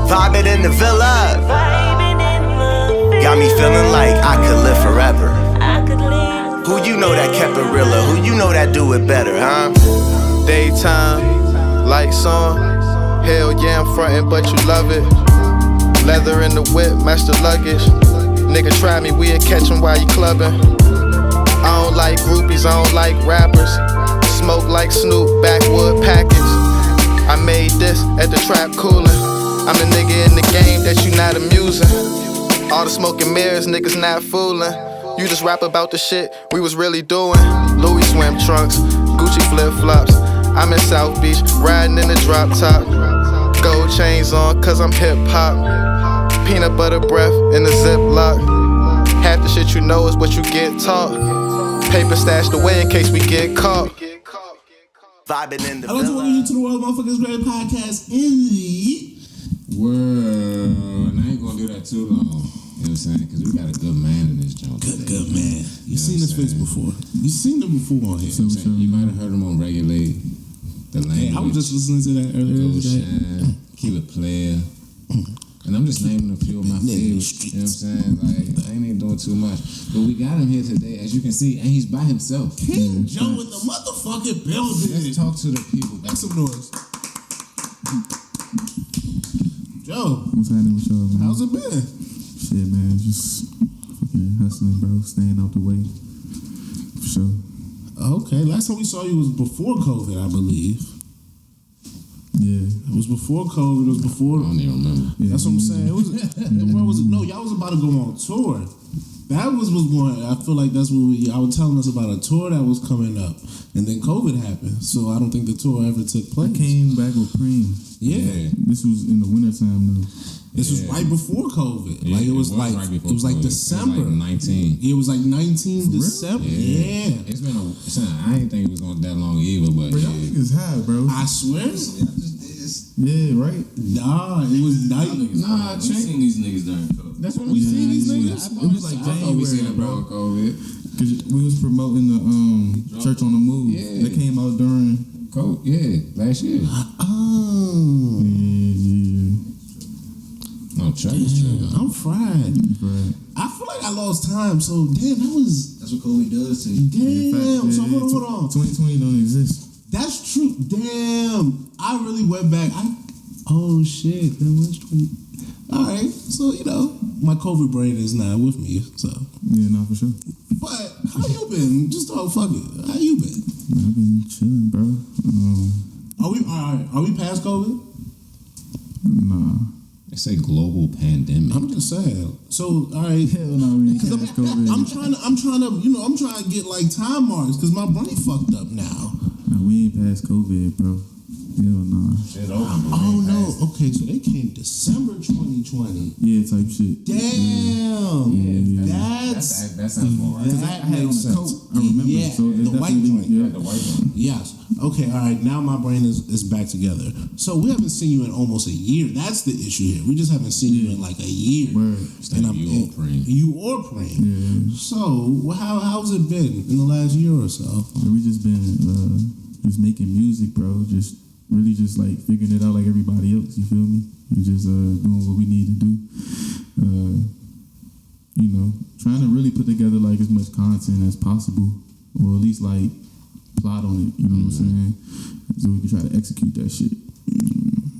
Vibing in the villa. Got me feeling like I could live forever. Who you know that kept it realer? Who you know that do it better, huh? Daytime, lights on. Hell yeah, I'm frontin', but you love it. Leather in the whip, match the luggage. Nigga try me, we'll catch him while you clubbing. I don't like groupies, I don't like rappers. Smoke like Snoop, backwood package. I made this at the trap coolin'. I'm the nigga in the game that you not amusing. All the smoke and mirrors, niggas not foolin'. You just rap about the shit we was really doing. Louis swim trunks, Gucci flip-flops. I'm in South Beach, riding in the drop top. Gold chains on, cause I'm hip-hop. Peanut butter breath in the Ziploc. Half the shit you know is what you get taught. Paper stashed away in case we get caught. Vibing in the I'd like to welcome you to the World Motherfuckers Great Podcast in the world. And I ain't gonna do that too long. You know what I'm saying? Because we got a good man in this joint. Good man. You've seen his face before. You've seen him before on here. So you might have heard him on Regulate the Language. Hey, I was just listening to that earlier today. Keep It Player. And I'm just naming a few of my favorites. You know what I'm saying? Like, I ain't doing too much. But we got him here today, as you can see, and he's by himself. King Joe in the motherfucking building. Let's talk to the people. Make some noise. Joe. What's happening with y'all, man? How's it been? Shit, man. Just fucking hustling, bro. Staying out the way. For sure. Okay. Last time we saw you was before COVID, I believe. Yeah. It was before COVID. It was before. I don't even remember. Yeah, that's what I'm saying. It was. Y'all was about to go on tour. That was going. I feel like that's what I was telling us about a tour that was coming up, and then COVID happened. So I don't think the tour ever took place. I came back with Preem. Yeah. This was in the wintertime, though. This was right before COVID. Yeah, like it was right like before it was like COVID. December. It was like 19. It was like 19 December. Yeah. It's been I didn't think it was going that long either, but Bro, y'all niggas high, bro. I swear. Yeah, right? Nah, it was night. Nah, we seen these niggas during COVID. That's when we seen these niggas. It was like I thought we seen January, it bro, COVID. Cause we was promoting the Church on the Move. Yeah. That came out during COVID, last year. Oh. Yeah. No, Church. I'm fried. Right. I feel like I lost time, so damn, That's what COVID does to you. damn. So hold on. 2020 don't exist. That's true. Damn. I really went back. Oh shit. That was 20. Alright. So, my COVID brain is not with me. So Yeah, nah, for sure. but how you been? Just fuck it. How you been? Man, I've been chilling, bro. Are we past COVID? Nah. They say global pandemic. I'm just saying. So, alright. Hell no, we ain't Cause past COVID. I'm trying to get like time marks because my brain fucked up now. Nah, we ain't past COVID, bro. Hell nah. Shit over. Oh no. Okay, so they came December 2020. Yeah, type shit. Damn. Yeah. That sounds more right. That I had on makes the sense. coat. I remember. Yeah, So it's the white definitely- joint. Yeah. The white one. Yes. Okay. All right. Now my brain is back together. So we haven't seen you in almost a year. That's the issue here. We just haven't seen you in like a year. Word. You or Preem. You or Preem. Yeah. So how's it been in the last year or so? Yeah, we just been just making music, bro. Just really just like figuring it out like everybody else. You feel me? And just doing what we need to do. Trying to really put together like as much content as possible, or at least like plot on it. You know what I'm saying? So we can try to execute that shit.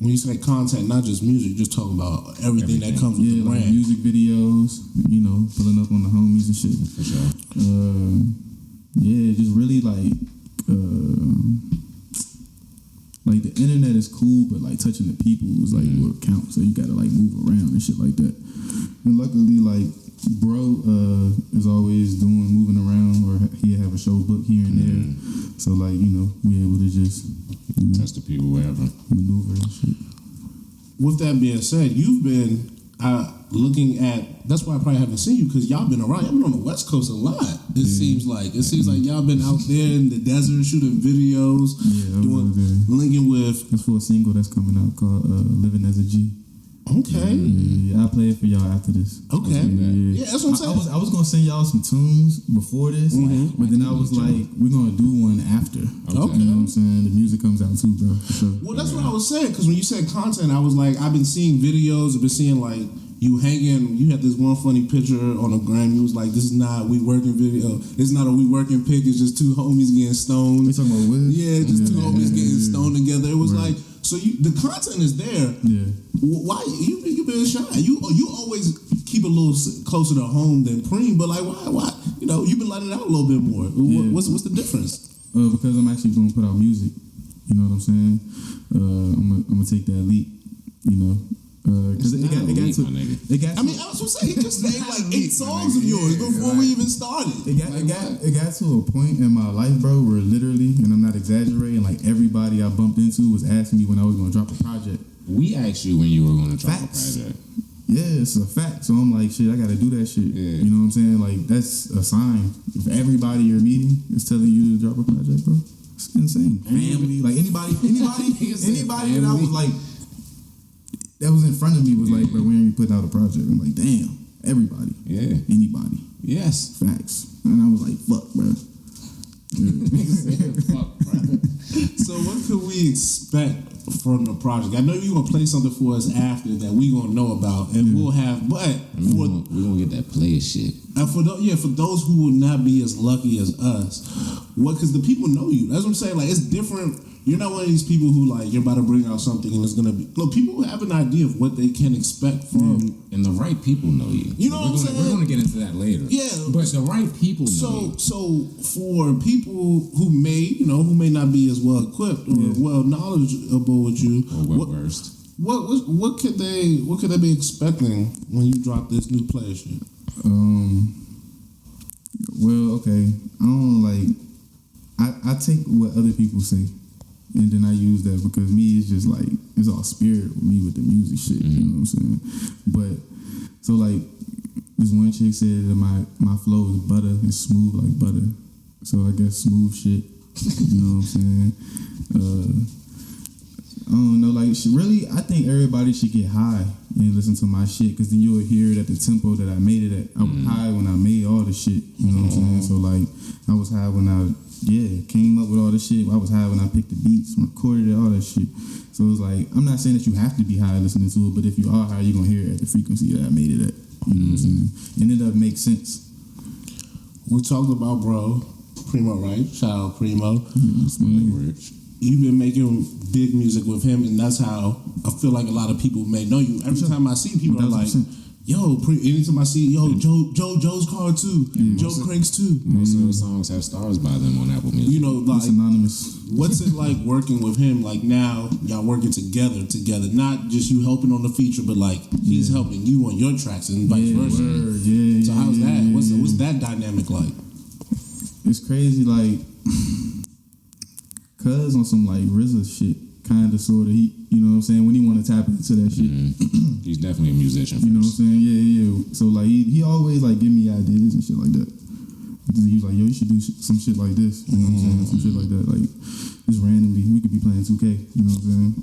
When you say content, not just music, just talking about everything that comes with the Like brand. music videos. Pulling up on the homies and shit. For sure. Just really like the internet is cool, but like touching the people is like what counts. So you gotta like move around and shit like that. And luckily, like bro is always moving around, or he have a show book here and there. So like we able to just Test the people wherever. maneuver and shit. With that being said, you've been looking at. That's why I probably haven't seen you, because y'all been around. Y'all been on the West Coast a lot. It seems like y'all been out there in the desert shooting videos, Yeah, linking with. That's for a single that's coming out called "Living as a G." Okay. Yeah, I'll play it for y'all after this. Okay. Yeah, that's what I'm saying. I was gonna send y'all some tunes before this, but then I was like, we're gonna do one after. Okay. You know what I'm saying? The music comes out too, bro. So, Well, that's what I was saying, because when you said content, I was like, I've been seeing videos, I've been seeing like you hanging, you had this one funny picture on a gram, you was like, this is not a We Working video, it's not a We Working pic, it's just two homies getting stoned. we talking about Wiz? Yeah, just two homies getting stoned together. It was like, so the content is there. Yeah. Why you been shy? You always keep a little closer to home than Preem, but like why? You know, you've been letting it out a little bit more. Yeah. What's the difference? Because I'm actually gonna put out music. You know what I'm saying? I'm gonna take that leap. You know. Because it got I mean, I was gonna say he just named like 8 songs of yours before we even started. It got to a point in my life, bro, where literally, and I'm not exaggerating, like everybody I bumped into was asking me when I was gonna drop a project. We asked you when you were gonna drop Facts. a project. Yeah, it's a fact. So I'm like, shit, I gotta do that shit. Yeah. You know what I'm saying? Like, that's a sign. If everybody you're meeting is telling you to drop a project, bro, it's insane. Family, like anybody that I was like, that was in front of me was like, bro, when are you putting out a project? I'm like, damn, everybody. Yeah. Anybody. Yes. Facts. And I was like, fuck, bro. Fuck, bro. So what could we expect from the project? I know you're gonna play something for us after that we gonna know about, and we'll have. But We're gonna get that player shit. for those who will not be as lucky as us, because the people know you. That's what I'm saying. Like, it's different. You're not one of these people who like you're about to bring out something and it's gonna be. No, people have an idea of what they can expect from. And the right people know you. You know what I'm saying? We're gonna get into that later. Yeah. But the right people know you. So for people who may not be as well equipped or well knowledgeable with you, Or well versed. what could they be expecting when you drop this new player shit? Well, okay. I don't like. I take what other people say, and then I use that because me, it's just like it's all spirit with me with the music shit. You know what I'm saying? But so like this one chick said that my flow is butter, it's smooth like butter. So I guess smooth shit. You know what I'm saying? I don't know, like really, I think everybody should get high and listen to my shit, because then you'll hear it at the tempo that I made it at. I was high when I made all the shit, you know what I'm saying? So like, I was high when I came up with all the shit. I was high when I picked the beats, recorded it, all that shit. So it's like, I'm not saying that you have to be high listening to it, but if you are high, you're gonna hear it at the frequency that I made it at. You know what I'm saying? And it does make sense. We talked about Primo, right? Shout out Primo. Rich. You've been making big music with him, and that's how I feel like a lot of people may know you. Every time I see people are like, yo, anytime I see, Joe's car too, Joe Cranks too. Most of those songs have stars by them on Apple Music. You know, like, It's anonymous. what's it like working with him? Like, now y'all working together, not just you helping on the feature, but like he's helping you on your tracks and vice versa. So how's that? What's that dynamic like? It's crazy, like, cuz on some like RZA shit, kind of, sort of. He, you know what I'm saying, when he want to tap into that shit. He's definitely a musician first. You know what I'm saying? Yeah. So like, he always like give me ideas and shit like that. He was like, yo, you should do some shit like this. You know what I'm saying? Some shit like that. Like, just randomly, we could be playing 2K. You know what I'm saying?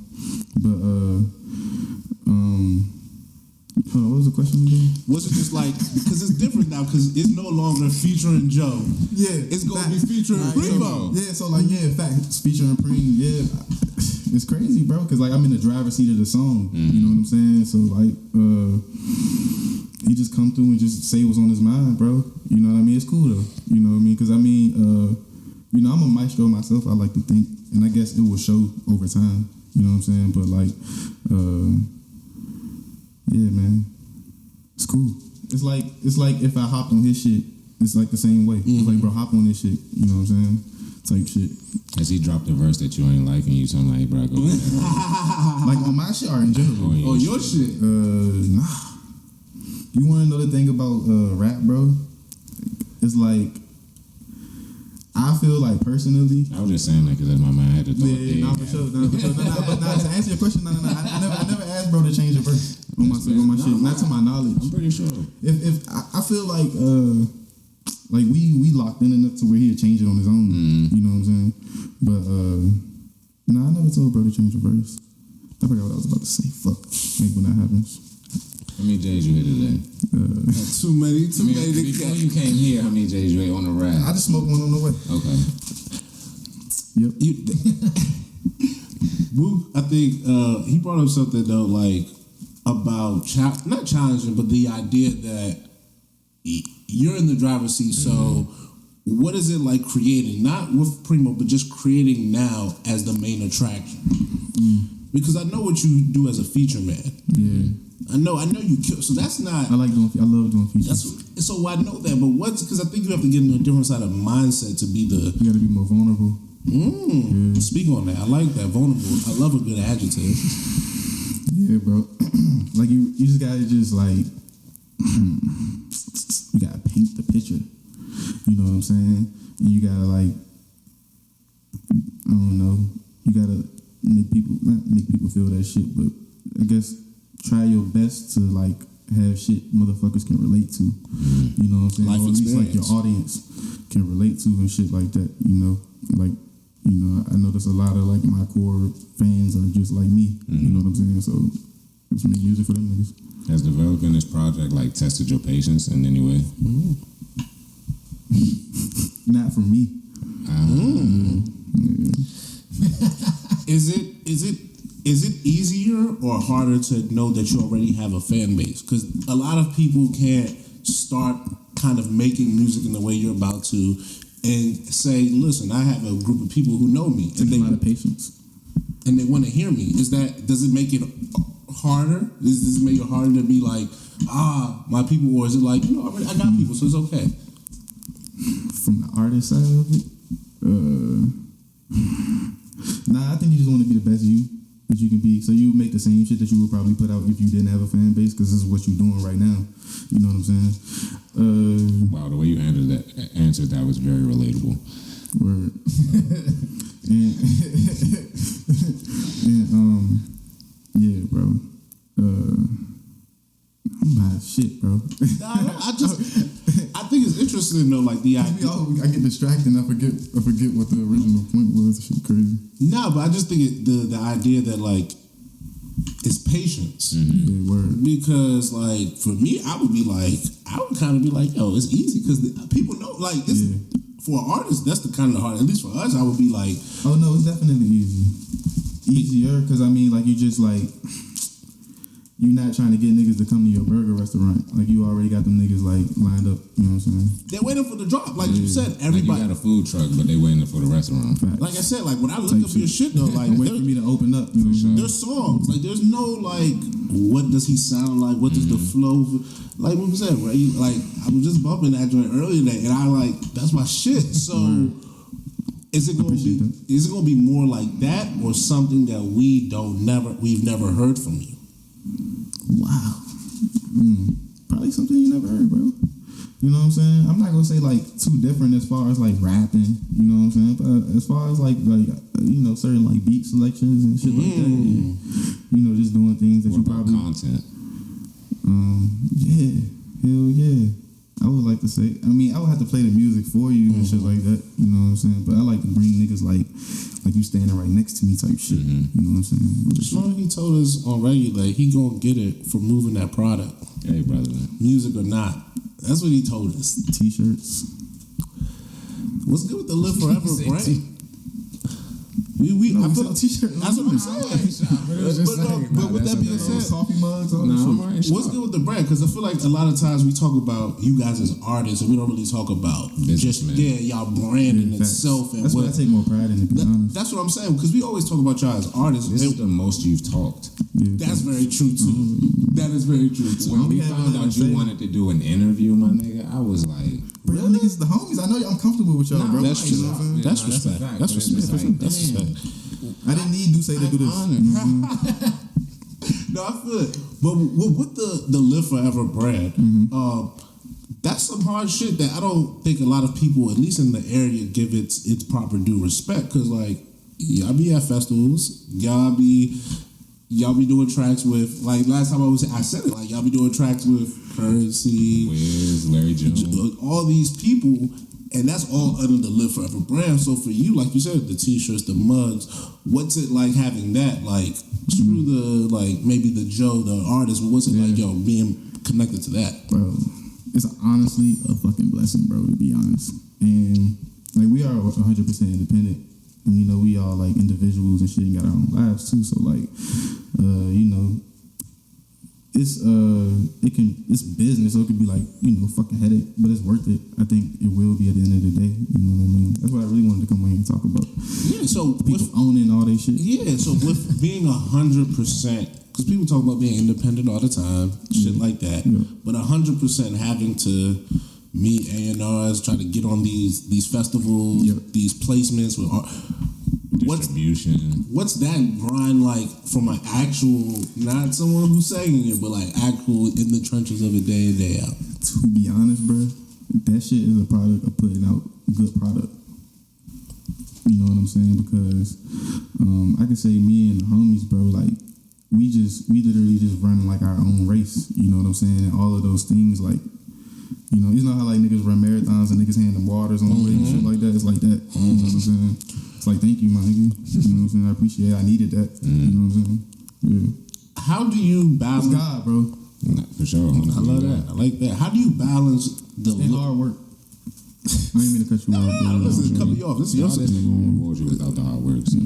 But hold on, what was the question again? Was it just like, because it's different now, because it's no longer featuring Joe. Yeah, It's going to be featuring Primo. Yeah, so like, facts, featuring Preem, it's crazy, bro, because like I'm in the driver's seat of the song, you know what I'm saying? So like, he just come through and just say what's on his mind, bro. You know what I mean? It's cool though, you know what I mean? Because I mean, you know, I'm a maestro myself, I like to think, and I guess it will show over time, you know what I'm saying? But like, yeah, man, it's cool. It's like if I hopped on his shit, it's like the same way. It's like, bro, hop on this shit, you know what I'm saying? Type shit. Has he dropped a verse that you ain't like and you tell him like, bro, go there? Like on my shit or in general? Oh, your shit. Nah. You want to know the thing about rap, bro? It's like, I feel like personally. I was just saying that because in my mind I had to throw it. Yeah, for sure. But to answer your question, no. I never asked bro to change a verse on my shit. Not to my knowledge. I'm pretty sure. If I feel like we locked in enough to where he'd change it on his own. You know what I'm saying? But I never told bro to change a verse. I forgot what I was about to say. Fuck. Maybe when that happens. many J's you hit today? Too many. Before you came here, how many J's you ate on the ride? I just smoked one on the way. Okay. Yep. I think he brought up something though, like about not challenging, but the idea that you're in the driver's seat. So, what is it like creating, not with Primo, but just creating now as the main attraction? Because I know what you do as a feature man. Yeah. I know you kill. So that's not. I love doing features. So I know that, but because I think you have to get in a different side of mindset to be the. You got to be more vulnerable. Yeah. Speak on that. I like that. Vulnerable. I love a good adjective. Yeah, bro. Like you just gotta just like you gotta paint the picture. You know what I'm saying? And you gotta like I don't know. You gotta not make people feel that shit, but I guess try your best to like have shit motherfuckers can relate to. You know what I'm saying? Life or at least like experience. your audience can relate to and shit like that. You know, like. You know, I notice a lot of like my core fans are just like me. You know what I'm saying? So just make music for them niggas. Has developing this project like tested your patience in any way? Not for me. Is it easier or harder to know that you already have a fan base? Because a lot of people can't start kind of making music in the way you're about to and say, listen, I have a group of people who know me. Takes a lot of patience. And they want to hear me. Does it make it harder? Does it make it harder to be like, my people, or is it like, I got people, so it's okay? From the artist side of it, I think you just want to be the best you that you can be. So you make the same shit that you would probably put out if you didn't have a fan base, because this is what you're doing right now. You know what I'm saying? Wow, the way you answered that was very relatable. Word. Yeah, bro. I'm not shit, bro. I think it's interesting though, like the idea. I get distracted and I forget what the original point was. Shit crazy. No, but I just think the idea that like it's patience. Yeah, word. Because like for me, I would kind of be like, yo, it's easy because people know like it's for an artist. That's the kind of hard. At least for us, I would be like, oh no, it's definitely easier because I mean like you just like. You're not trying to get niggas to come to your burger restaurant. Like, you already got them niggas, like, lined up. You know what I'm saying? They're waiting for the drop. Like you said, everybody. Like you got a food truck, but they waiting for the restaurant. Facts. Like I said, like, when I look up your shit, though, like, Wait for me to open up. You know what I'm saying? there's songs. Like, there's no, like, what does he sound like? What does the flow... Like what we said, right? Like, I was just bumping that joint earlier today, and I, like, that's my shit. So... Is it gonna be more like that, or something that we've never heard from you? Wow. Probably something you never heard, bro. You know what I'm saying? I'm not gonna say like too different as far as like rapping, you know what I'm saying? But as far as like certain like beat selections and shit like that, you know, just doing things that What you about probably content? Yeah, hell yeah. I would like to say, I mean, I would have to play the music for you and shit like that, you know what I'm saying? But I like to bring niggas like you standing right next to me type shit, you know what I'm saying? Just long he told us on regular, he gonna get it for moving that product. Hey, brother. Music or not. That's what he told us. T-shirts. What's good with the Live Forever brand? I feel like T-shirt. that's what I'm saying. But with that being said, coffee mugs, all I'm that shit. what's good with the brand? Because I feel like a lot of times we talk about you guys as artists, and we don't really talk about Businessmen. y'all brand in Facts. itself. And That's what I take more pride in, to be honest. That's what I'm saying. Because we always talk about y'all as artists. This is the most you've talked. Yeah, That's very true too. That is very true too. When we have found nothing out to you say. wanted to do an interview, my nigga, I was like, Bro, y'all niggas the homies. I know I'm comfortable with y'all, bro. That's You true. know what I'm saying? That's Nah, that's a respect. fact, That's but it's just respect. like, That's damn. respect. I didn't need Duce to do this. No, I feel it. But with the Live Forever brand, that's some hard shit that I don't think a lot of people, at least in the area, give its proper due respect. Because like y'all be at festivals, y'all be doing tracks with, like last time I said it, like y'all be doing tracks with Currency, Wiz, Larry Jones. all these people. And that's all under the Live Forever brand. So for you, like you said, the t-shirts, the mugs, what's it like having that? Like, screw the, like, maybe the Joe, the artist, but what's it like, yo, being connected to that? Bro, it's honestly a fucking blessing, bro, to be honest. And, like, we are 100% independent. And, you know, we all, like, individuals and shit and got our own lives, too. So, like, you know, it's business, so it could be like, you know, fucking headache, but it's worth it. I think it will be at the end of the day. You know what I mean? That's what I really wanted to come on here and talk about. Yeah, so People owning all that shit. Yeah, so with being 100%, because people talk about being independent all the time, shit like that, but 100% having to meet A&Rs, try to get on these festivals, these placements with art. Distribution. What's that grind like from an actual, not someone who's saying it, but like actual in the trenches of it day in, day out? To be honest, bro, that shit is a product of putting out good product. You know what I'm saying? Because I can say me and the homies, bro, like we literally just run like our own race. You know what I'm saying? And all of those things, like, you know how like niggas run marathons and niggas hand them waters on the way and shit like that? It's like that. You know what I'm saying? It's like, thank you, my nigga. You know what I'm saying? I appreciate it. I needed that. You know what I'm saying? Yeah. How do you balance? It's God, bro. For sure. I love that. I like that. How do you balance the And hard work. I didn't mean to cut you off, bro. Listen, cut me off. This is your This nigga won't reward you without the hard work. So.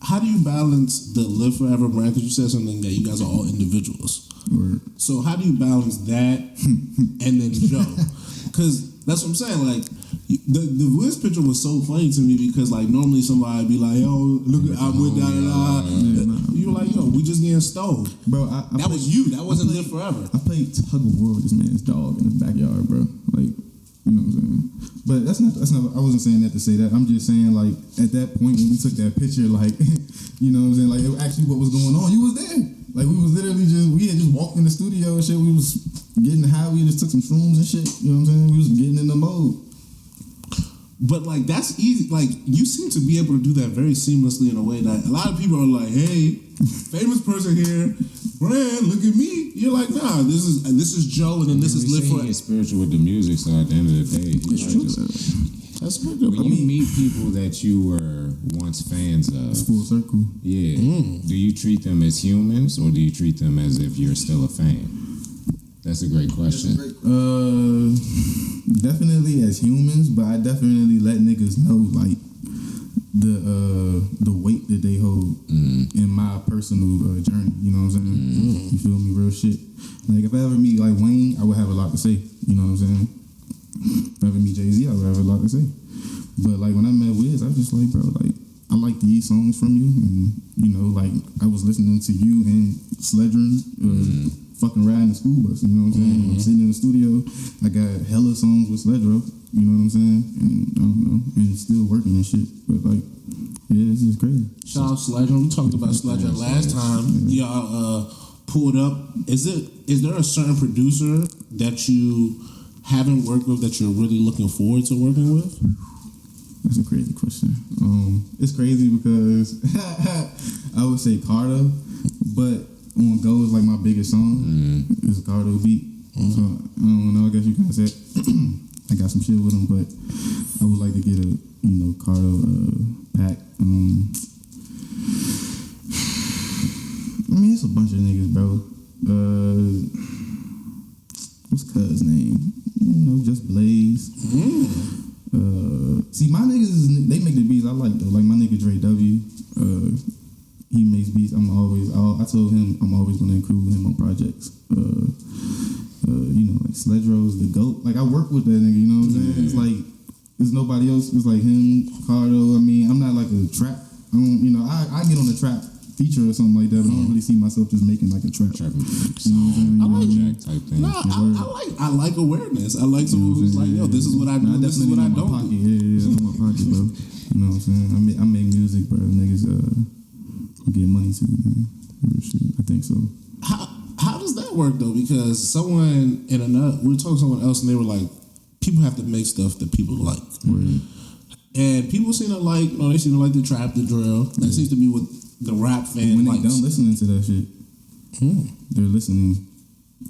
How do you balance the Live Forever brand? Because you said something that you guys are all individuals. Word. So how do you balance that and then Joe? Because that's what I'm saying. Like the Wiz picture was so funny to me because like normally somebody would be like, "Yo, look, I'm with da da da." You were like, "Yo, we just getting stoned." Bro, That was you. That wasn't Live Forever. I played tug of war with this man's dog in his backyard, bro. Like, you know what I'm saying? But that's not. I wasn't saying that to say that. I'm just saying, like, at that point when we took that picture, like, you know what I'm saying? Like, it was actually what was going on. You was there. Like, we was literally we had just walked in the studio and shit. We was getting high. We just took some shrooms and shit. You know what I'm saying? We was getting in the mode. But like that's easy. Like you seem to be able to do that very seamlessly in a way that a lot of people are like, "Hey, famous person here, brand, look at me." You're like, "Nah, this is Joe, and then this is Live Forever." He's spiritual with the music, so at the end of the day, It's true. That's pretty good. When you meet people that you were once fans of, It's full circle. yeah, do you treat them as humans or do you treat them as if you're still a fan? That's a great question. Definitely as humans, but I definitely let niggas know like the weight that they hold in my personal journey. You know what I'm saying? You feel me? Real shit. Like if I ever meet like Wayne, I would have a lot to say. You know what I'm saying? If I ever meet Jay-Z, I would have a lot to say. But like when I met Wiz, I was just like, bro, like I like these songs from you, and you know, like I was listening to you and Sledgerin, fucking riding the school bus. You know what I'm saying? I'm sitting in the studio, I got hella songs with Sledro. You know what I'm saying? And I don't know, and still working and shit. But like, yeah, it's just crazy. Shout out Sledger. We talked about Sledger last time. Y'all pulled up. Is there a certain producer that you haven't worked with that you're really looking forward to working with? That's a crazy question. It's crazy because I would say Cardo, but on Go is like my biggest song. It's a Cardo beat. So I don't know. I guess you can say I got some shit with him, but I would like to get a Cardo pack. I mean, it's a bunch of niggas, bro. What's Cuz name? Just Blaze. See, my niggas, they make the beats I like though. Like my nigga Dre W. He makes beats. I told him I'm always gonna include him on projects. Like Sledgero's the GOAT. Like I work with that nigga, you know what I'm saying? It's like there's nobody else. It's like him, Cardo. I mean, I'm not like a trap. I get on the trap feature or something like that, but I don't really see myself just making like a trap. Type thing. I like awareness. I like someone who's like, yo, this is what I do. This is what I don't do. Yeah, in my pocket, bro. You know what I'm saying? I make music, bro. Niggas get money too, man. Real shit. I think so. How does that work though? Because we were talking to someone else and they were like, people have to make stuff that people like. Right. And people seem to like, they seem to like the trap, the drill. That seems to be what the rap fan when likes. They done listening to that shit, they're listening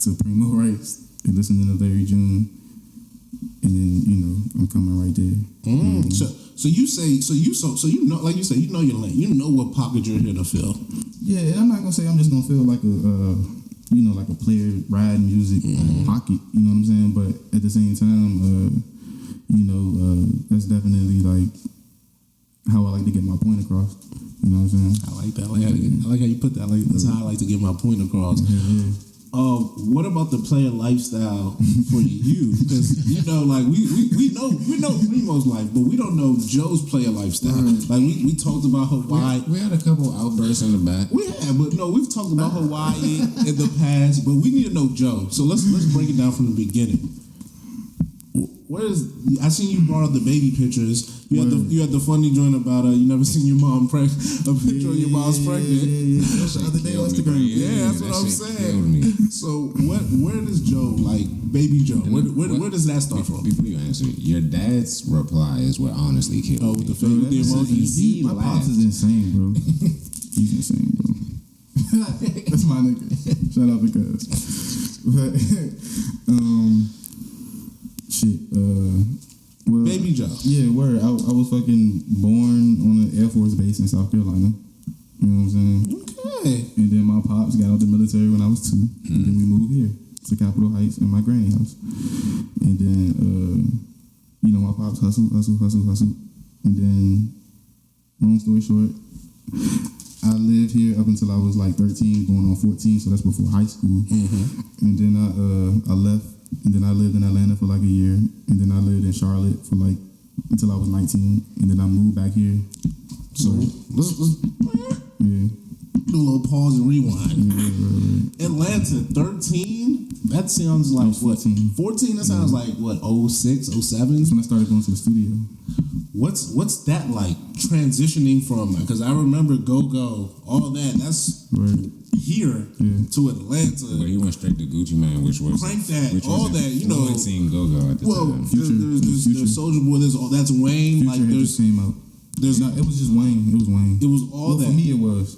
to Primo Rice. They're listening to Larry June. and then I'm coming right there. So you know, like you said, you know your lane. You know what pocket you're here to fill. Yeah, and I'm not gonna say I'm just gonna feel like like a player riding music pocket. You know what I'm saying? But at the same time, that's definitely like how I like to get my point across. You know what I'm saying? I like that. I like how you put that. Like that's how I like to get my point across. Yeah. What about the player lifestyle for you? Because like we know Primo's life, but we don't know Joe's player lifestyle. Like we talked about Hawaii. We had a couple outbursts in the back. We have, but no, we've talked about Hawaii in the past, but we need to know Joe. So let's break it down from the beginning. I seen you brought up the baby pictures. You had the funny joint about you never seen your mom pregnant. A picture of your mom's pregnant. Yeah. The other day on Instagram. Yeah, that's what I'm saying. So where does Joe, like baby Joe, where does that start from? Before you answer, your dad's reply is what honestly killed me. With the emojis. My pops is insane, bro. He's insane, bro. That's my nigga. Shout out to Cuz. But well, baby Joe. Yeah, word. I was fucking born on an Air Force base in South Carolina. You know what I'm saying? Okay. And then my pops got out the military when I was 2. And then we moved here to Capitol Heights in my granny house. And then, my pops hustled. And then, long story short, I lived here up until I was like 13, going on 14. So that's before high school. And then I left. And then I lived in Atlanta for like a year. And then I lived in Charlotte for like until I was 19. And then I moved back here. So let's do a little pause and rewind. Yeah. Atlanta, 13? That sounds like 14. 14? That sounds like what, 06, 07? That's when I started going to the studio. What's that like, transitioning from, because I remember Go-Go, all that, that's here to Atlanta. Well, he went straight to Gucci Mane, which was Crank that, all that, you know. Seeing Go-Go at the time. There's Soulja Boy, that's Wayne. Future had just came out. It was just Wayne. It was Wayne. It was all that. For me, it was.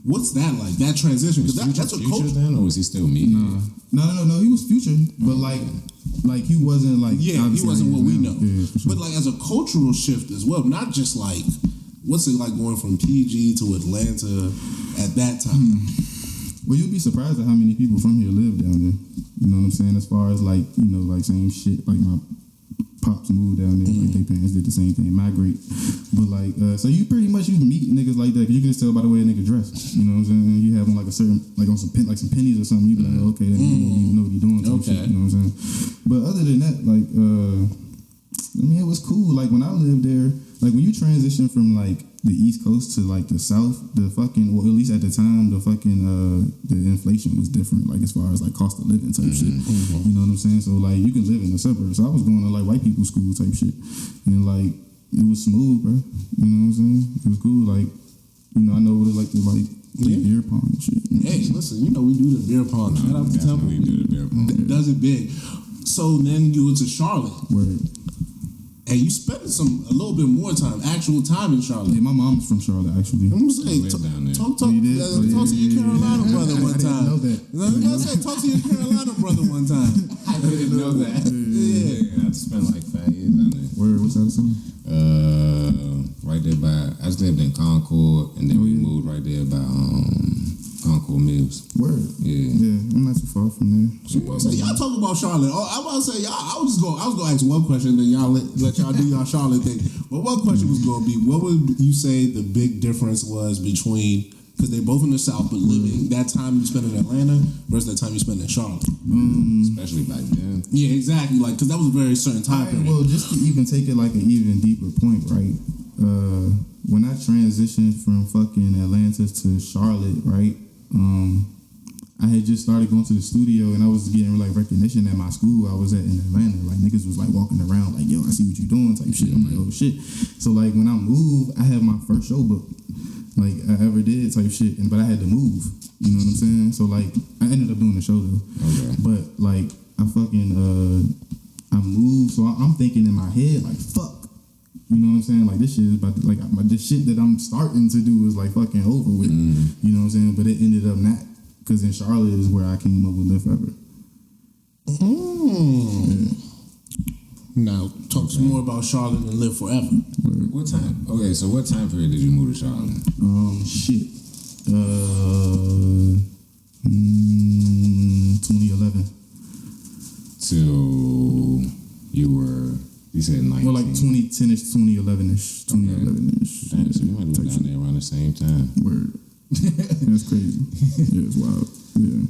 What's that like? That transition? Because that's a Future culture. then, or was he still me? No. He was Future, but like he wasn't like. Yeah, he wasn't what we know. Yeah, for sure. But like as a cultural shift as well, not just like what's it like going from PG to Atlanta at that time. Well, you'll be surprised at how many people from here live down there. You know what I'm saying? As far as like like same shit. Like my pops moved down there, like their parents did the same thing, migrate. But like, so you pretty much you meet niggas like that because you can just tell by the way a nigga dress. You know what I'm saying? You have on like a certain on some some pennies or something. You be like, okay, that nigga don't know what he doing. Shit, you know what I'm saying? But other than that, like, it was cool. Like when I lived there, like when you transition from like the East Coast to like the South, the fucking, well, at least at the time, the fucking the inflation was different. Like as far as like cost of living type shit. You know what I'm saying? So like you can live in the suburbs. So I was going to like white people school type shit, and like it was smooth, bro. You know what I'm saying? It was cool. Like I know what it's like to like play beer pong and shit. Hey, listen, we do the beer pong. Shout out to Temple. We do the beer pong. Does it big. So then you went to Charlotte. Word. And you spent a little bit more time, actual time in Charlotte. Yeah, my mom's from Charlotte, actually. I'm gonna say, talk to your Carolina brother one time. I didn't know that. I'm gonna say, talk to your Carolina brother one time. I didn't know that. Yeah, I spent like 5 years down there. Where? What's that song? Right there by. I just lived in Concord, and then we moved right there by Concord Mills. Word. Yeah, I'm not too far from there. So y'all talk about Charlotte. Oh, I was gonna say, I was gonna ask one question, then y'all let y'all do y'all Charlotte thing. But one question was gonna be, what would you say the big difference was between, because they're both in the South, but living that time you spent in Atlanta versus that time you spent in Charlotte? Especially back then. Yeah, exactly. Like, because that was a very certain time period. Well, just to even take it like an even deeper point, right? When I transitioned from fucking Atlanta to Charlotte, right? I had just started going to the studio and I was getting like recognition at my school I was at in Atlanta. Like niggas was like walking around like, yo, I see what you doing type shit. I'm like, oh shit. So like when I moved, I had my first show book like I ever did type shit, but I had to move. You know what I'm saying? So like I ended up doing the show though. Okay. But like I fucking I moved, so I'm thinking in my head like, fuck. You know what I'm saying? Like this shit is about to, like the shit that I'm starting to do is like fucking over with. You know what I'm saying? But it ended up not, because in Charlotte is where I came up with Live Forever. Now, talk some more about Charlotte and Live Forever. What time? Okay, so what time period did you move to Charlotte? Shit. 2011. Till you said 19. Well, like 2010ish, 2011ish, 2011ish. Damn, so we might have been down there around the same time. Word. That's crazy. Yeah, it's wild. Yeah.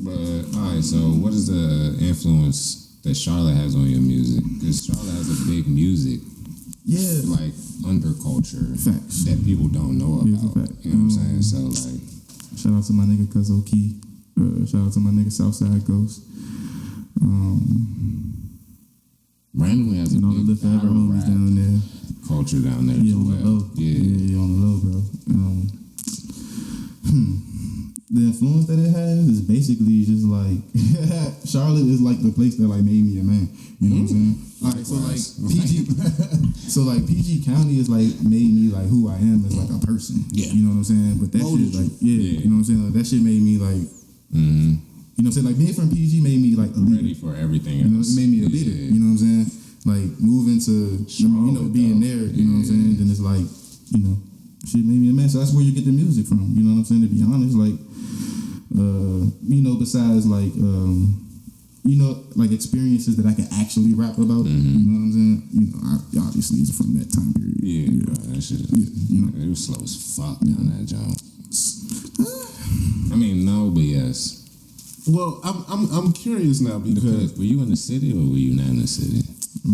But all right, so what is the influence that Charlotte has on your music? Because Charlotte has a big music, like underculture Facts. that people don't know about. Yeah, it's a fact. You know what I'm saying? So like, shout out to my nigga Cuz Key. Shout out to my nigga Southside Ghost. randomly has a and all the big Live Forever battle homies rap down there. culture down there Yeah, too. on the low. Yeah, on the low, bro. The influence that it has is basically just like Charlotte is like the place that like made me a man. You know what I'm saying? Alright, so like PG County is like made me like who I am as like a person. Yeah. You know what I'm saying? But that shit like you know what I'm saying? Like that shit made me like you know what I'm saying? Like being from PG made me like a leader. Ready for everything You know, else. it made me a leader. You know what I'm saying? Like moving to being there, you know what I'm saying? Then it's like, you know, shit made me a man. So that's where you get the music from. You know what I'm saying? To be honest, like you know, besides like you know, like experiences that I can actually rap about. You know what I'm saying? You know, I obviously it's from that time period. Yeah, bro, that shit. You know, It was slow as fuck down that jump. I mean, no, but yes. Well, I'm curious now because Were you in the city or were you not in the city?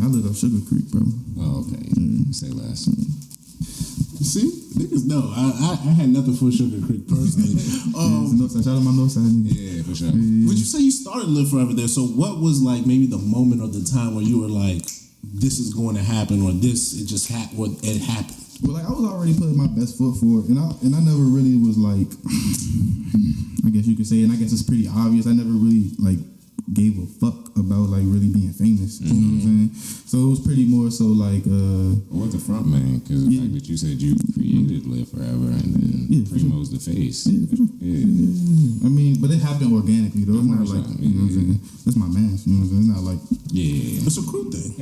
I lived up Sugar Creek, bro. Oh, okay. Say less. you see, niggas know I had nothing for Sugar Creek personally. Shout out my north side nigga. Yeah, for sure. Would you say you started Live Forever there? So what was like maybe the moment or the time where you were like, this is going to happen, or this it just happened? It happened. Well, like I was already putting my best foot forward, and I never really was like, I guess you could say, and I guess it's pretty obvious. I never really like gave a fuck about like really being famous. You know what I'm saying? So it was pretty more so like What's the front man? Because the fact that you said you created Live Forever and then Primo's the face. I mean, but it happened organically though. It's not like you know what I'm saying. That's my man. You know what I'm saying? It's not like It's a crew thing.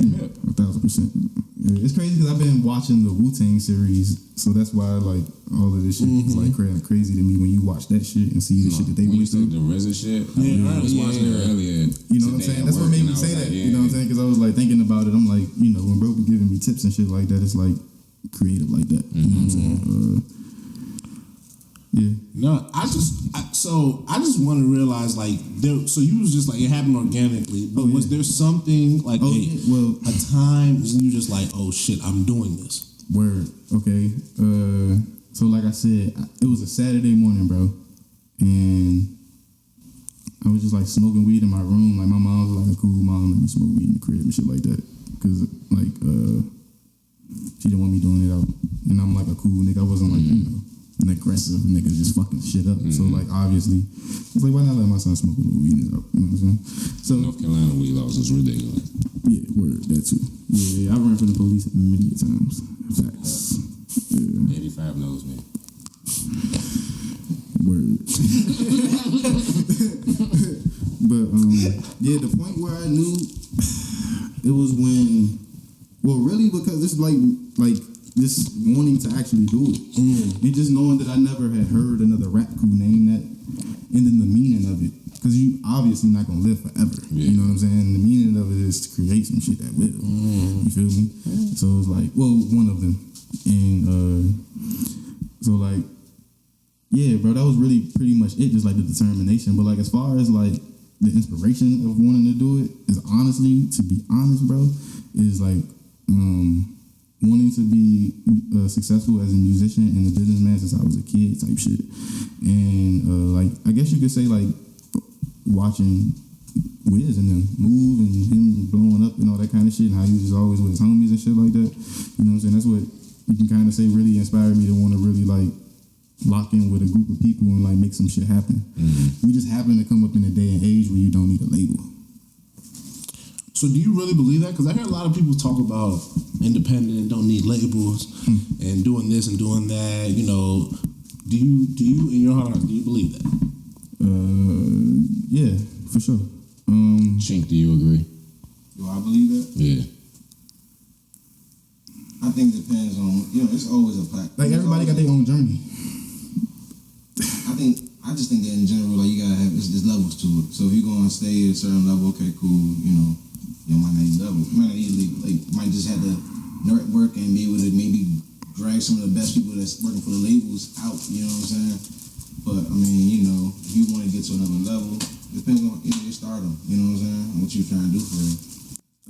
1,000%. Yeah, it's crazy because I've been watching the Wu-Tang series, so that's why like all of this shit is like crazy to me when you watch that shit and see the shit that they When you went through. said the RZA shit, Yeah, I was watching it earlier. You know what I'm saying? That's what made me say that. You know what I'm saying? Because I was like thinking about it. I'm like, you know, when bro be giving me tips and shit like that, it's like creative like that. You know what I'm saying? Yeah. No, I just want to realize like there. So you was just like it happened organically, but was there something like a time when you just like, oh shit, I'm doing this? Word. Okay. So like I said, it was a Saturday morning, bro, and I was just like smoking weed in my room. Like my mom was like a cool mom, let me smoke weed in the crib and shit like that, because like she didn't want me doing it out, and I'm like a cool nigga. I wasn't like you know. An aggressive nigga just fucking shit up. So like obviously, it's like why not let my son smoke a little weed in it up? You know what I'm saying? So North Carolina weed laws is ridiculous. yeah, word that too. Yeah, I ran from the police many times. Facts. Yeah. 85 knows me. Word. But yeah, the point where I knew it was when, well, really because it's like just wanting to actually do it. And just knowing that I never had heard another rap crew name that, and then the meaning of it. Because you obviously not going to live forever. Yeah. You know what I'm saying? The meaning of it is to create some shit that will. You feel me? So it was like, well, one of them. And so like, yeah, bro, that was really pretty much it. Just like the determination. But like as far as like the inspiration of wanting to do it is honestly, to be honest, bro, is like, wanting to be successful as a musician and a businessman since I was a kid type shit. And like I guess you could say like watching Wiz and them move and him blowing up and all that kind of shit and how he was just always with his homies and shit like that. You know what I'm saying? That's what you can kind of say really inspired me to want to really like lock in with a group of people and like make some shit happen. We just happen to come up in a day and age where you don't need a label. So do you really believe that? Because I hear a lot of people talk about independent and don't need labels and doing this and doing that. You know, do you in your heart do you believe that? Yeah, for sure. Chink, do you agree? Do I believe that? Yeah. I think it depends on, it's always a pack. Like everybody got their own journey. I just think that in general, like you gotta have there's levels to it. So if you're gonna stay at a certain level, okay, cool, you might not need level. You might not need might just have to network and be able to maybe drag some of the best people that's working for the labels out. You know what I'm saying? But I mean, if you want to get to another level, depends on your stardom. You know what I'm saying? What you trying to do for it.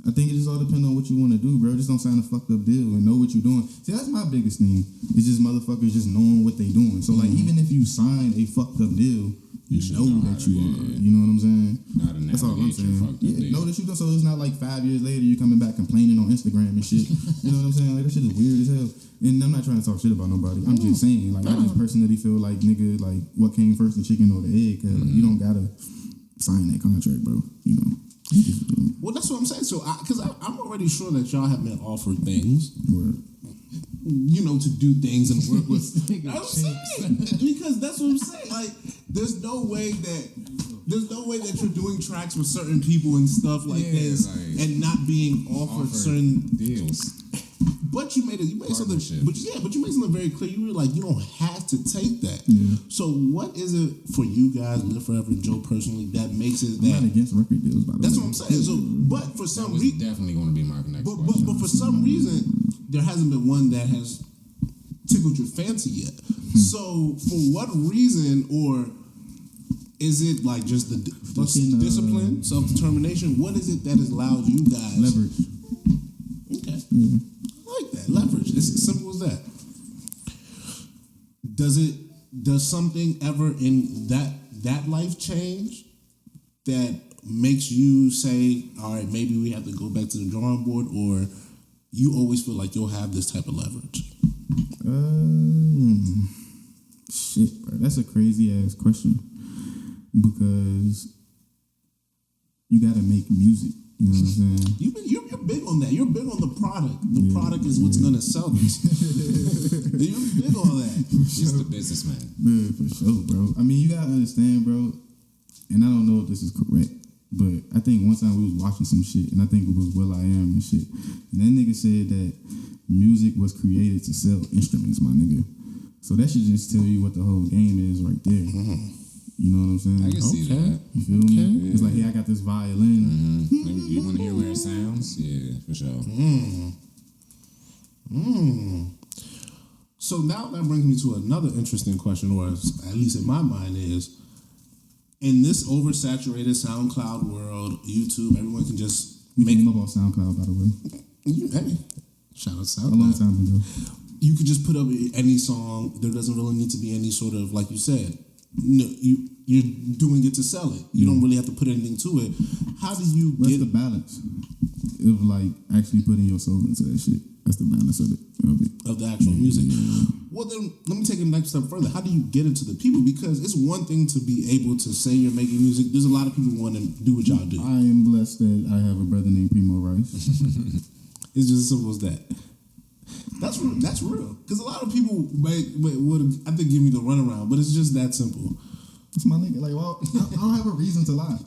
I think it just all depends on what you want to do, bro. Just don't sign a fucked up deal and know what you're doing. See, that's my biggest thing. It's just motherfuckers just knowing what they doing. So, like, even if you sign a fucked up deal, you know that you are. You know what I'm saying? That's all I'm saying. Yeah, know that you do. So it's not like 5 years later you coming back complaining on Instagram and shit. You know what I'm saying? Like, that shit is weird as hell. And I'm not trying to talk shit about nobody. I'm just saying, like, I just personally feel like, nigga, like, what came first, the chicken or the egg? Cause you don't gotta sign that contract, bro. Well, that's what I'm saying. So, because I'm already sure that y'all have been offered things, to do things and work with. I'm saying because that's what I'm saying. Like, there's no way that you're doing tracks with certain people and stuff like this, and not being offered certain deals. But you made something. But you made something very clear. You were like, you don't have to take that. Yeah. So what is it for you guys, Live Forever and Joe personally, that makes it that? I'm not against record deals, by the way. That's what I'm saying. So, but for some reason, definitely going to be my next question. But for some reason, there hasn't been one that has tickled your fancy yet. So for what reason, or is it like just the discipline, self-determination? What is it that has allowed you guys leverage? Okay. Yeah. I like that. Leverage. It's as simple as that. Does something ever in that life change that makes you say, all right, maybe we have to go back to the drawing board, or you always feel like you'll have this type of leverage? Shit, bro. That's a crazy ass question, because you gotta make music. You know what I'm saying? You're big on that. You're big on the product. The product is what's gonna sell this. You're big on that. He's the businessman. Yeah, for sure, bro. I mean, you gotta understand, bro. And I don't know if this is correct, but I think one time we was watching some shit, and I think it was Will.I.Am and shit, and that nigga said that music was created to sell instruments, my nigga. So that should just tell you what the whole game is right there. Mm-hmm. You know what I'm saying? I can see that. You feel me? Yeah. It's like, hey, I got this violin. Mm-hmm. You want to hear where it sounds? Yeah, for sure. So now that brings me to another interesting question, or at least in my mind, is in this oversaturated SoundCloud world, YouTube, everyone can just make them up on SoundCloud, by the way. Hey, shout out SoundCloud. A long time ago. You could just put up any song. There doesn't really need to be any sort of, like you said, no, you're doing it to sell it. You don't really have to put anything to it. How do you get the balance of like actually putting your soul into that shit? That's the balance of it. Of the actual music. Well, then let me take it a next step further. How do you get it to the people? Because it's one thing to be able to say you're making music. There's a lot of people who want to do what y'all do. I am blessed that I have a brother named Primo Rice. It's just as simple as that. That's real. Because a lot of people would, I think, give me the runaround, but it's just that simple. It's my nigga. Like, well, I don't have a reason to lie.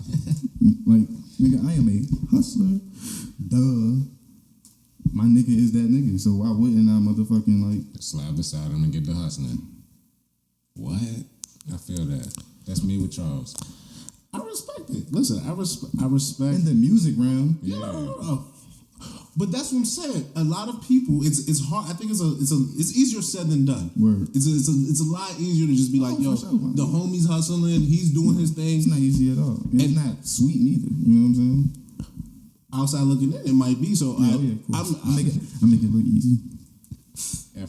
Like, nigga, I am a hustler. Duh. My nigga is that nigga. So why wouldn't I motherfucking like slide beside him and get the hustling? What? I feel that. That's me with Charles. I respect it. Listen, I respect in the music realm. Yeah. No. But that's what I'm saying. A lot of people, it's hard. I think it's easier said than done. Word. It's a lot easier to just be like, yo, sure, the homie's hustling, he's doing his thing. It's not easy at all. And it's not sweet neither. You know what I'm saying? Outside looking in, it might be. So I make it look easy.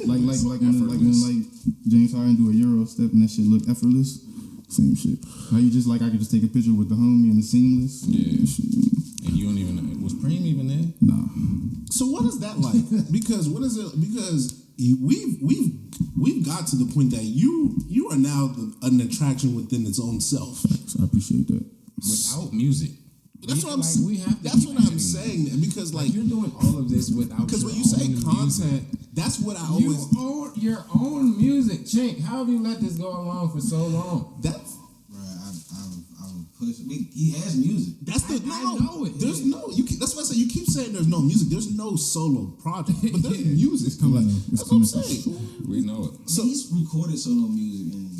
Like when James Harden do a Euro step and that shit look effortless. Same shit. How you just like I could just take a picture with the homie and the seamless. Yeah. And you don't even know. Was Preem even there? Nah. So what is that like? Because what is it? Because we've got to the point that you are now an attraction within its own self. So I appreciate that. Without music. That's what I'm saying. That's what I'm saying. Because like you're doing all of this without. Because when you say content, that's what I always. You own your own music, Chink. How have you let this go along for so long? Right. I would push. He has music. That's the I know it. There's no. That's why I say you keep saying there's no music. There's no solo project, but there's music. It's coming. That's what I'm saying. We know it. So he's recorded solo music and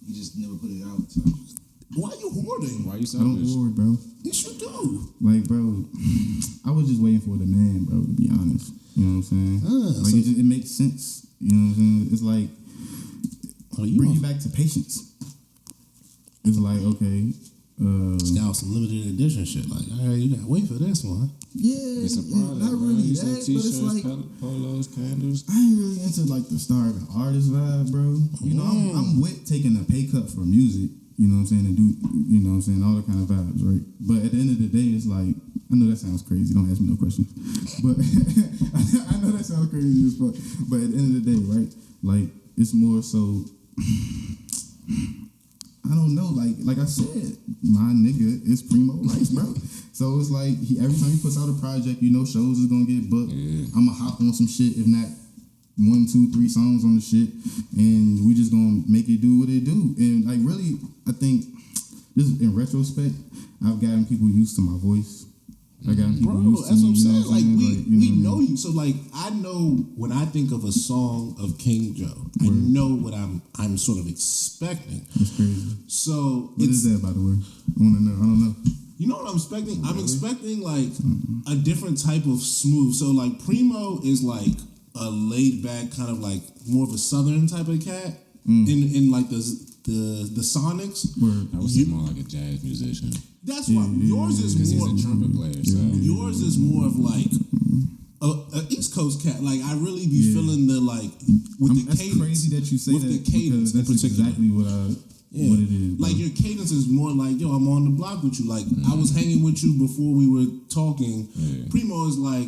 he just never put it out. So. Why are you hoarding? Why you I don't selfish? worry, bro. Yes, you do. Like, bro, I was just waiting for the man, bro, to be honest. You know what I'm saying? Like, it makes sense. You know what I'm saying? It's like, bring you back to patience. It's like, okay. Got some limited edition shit. Like, all right, you gotta wait for this one. Yeah, It's a product, not bro. really You sell that, but it's t-shirts, like, polos, candles. I ain't really into like the starving artist vibe, bro. You know, I'm with taking a pay cut for music. You know what I'm saying? And do, you know what I'm saying? All the kind of vibes, right? But at the end of the day, it's like, I know that sounds crazy. Don't ask me no questions. But I know that sounds crazy as fuck. But at the end of the day, right? Like, it's more so, I don't know. Like I said, my nigga is Primo Rice, bro. So it's like, every time he puts out a project, you know, shows is gonna get booked. Yeah. I'm gonna hop on some shit, if not 1, 2, 3 songs on the shit, and we just gonna make it do what it do. And like, really, I think this in retrospect, I've gotten people used to my voice. I got people Bro, used to that's what me. I'm You know saying. what Like, I'm we saying? Like, know you. So like, I know when I think of a song of King Joe, I know what I'm sort of expecting. That's crazy. So What is that, by the way? I wanna know. I don't know. You know what I'm expecting? I'm expecting like a different type of smooth. So like Primo is like a laid back kind of like more of a southern type of cat in like the sonics. I would say more like a jazz musician. That's why yours is Because more. he's a trumpet player. So Yours is more of like a East Coast cat. Like I really be feeling the like with the That's cadence. crazy that you say with that, the cadence because in that's particular. exactly what it is. Like your cadence is more like, yo, I'm on the block with you. Like I was hanging with you before we were talking. Yeah. Primo is like,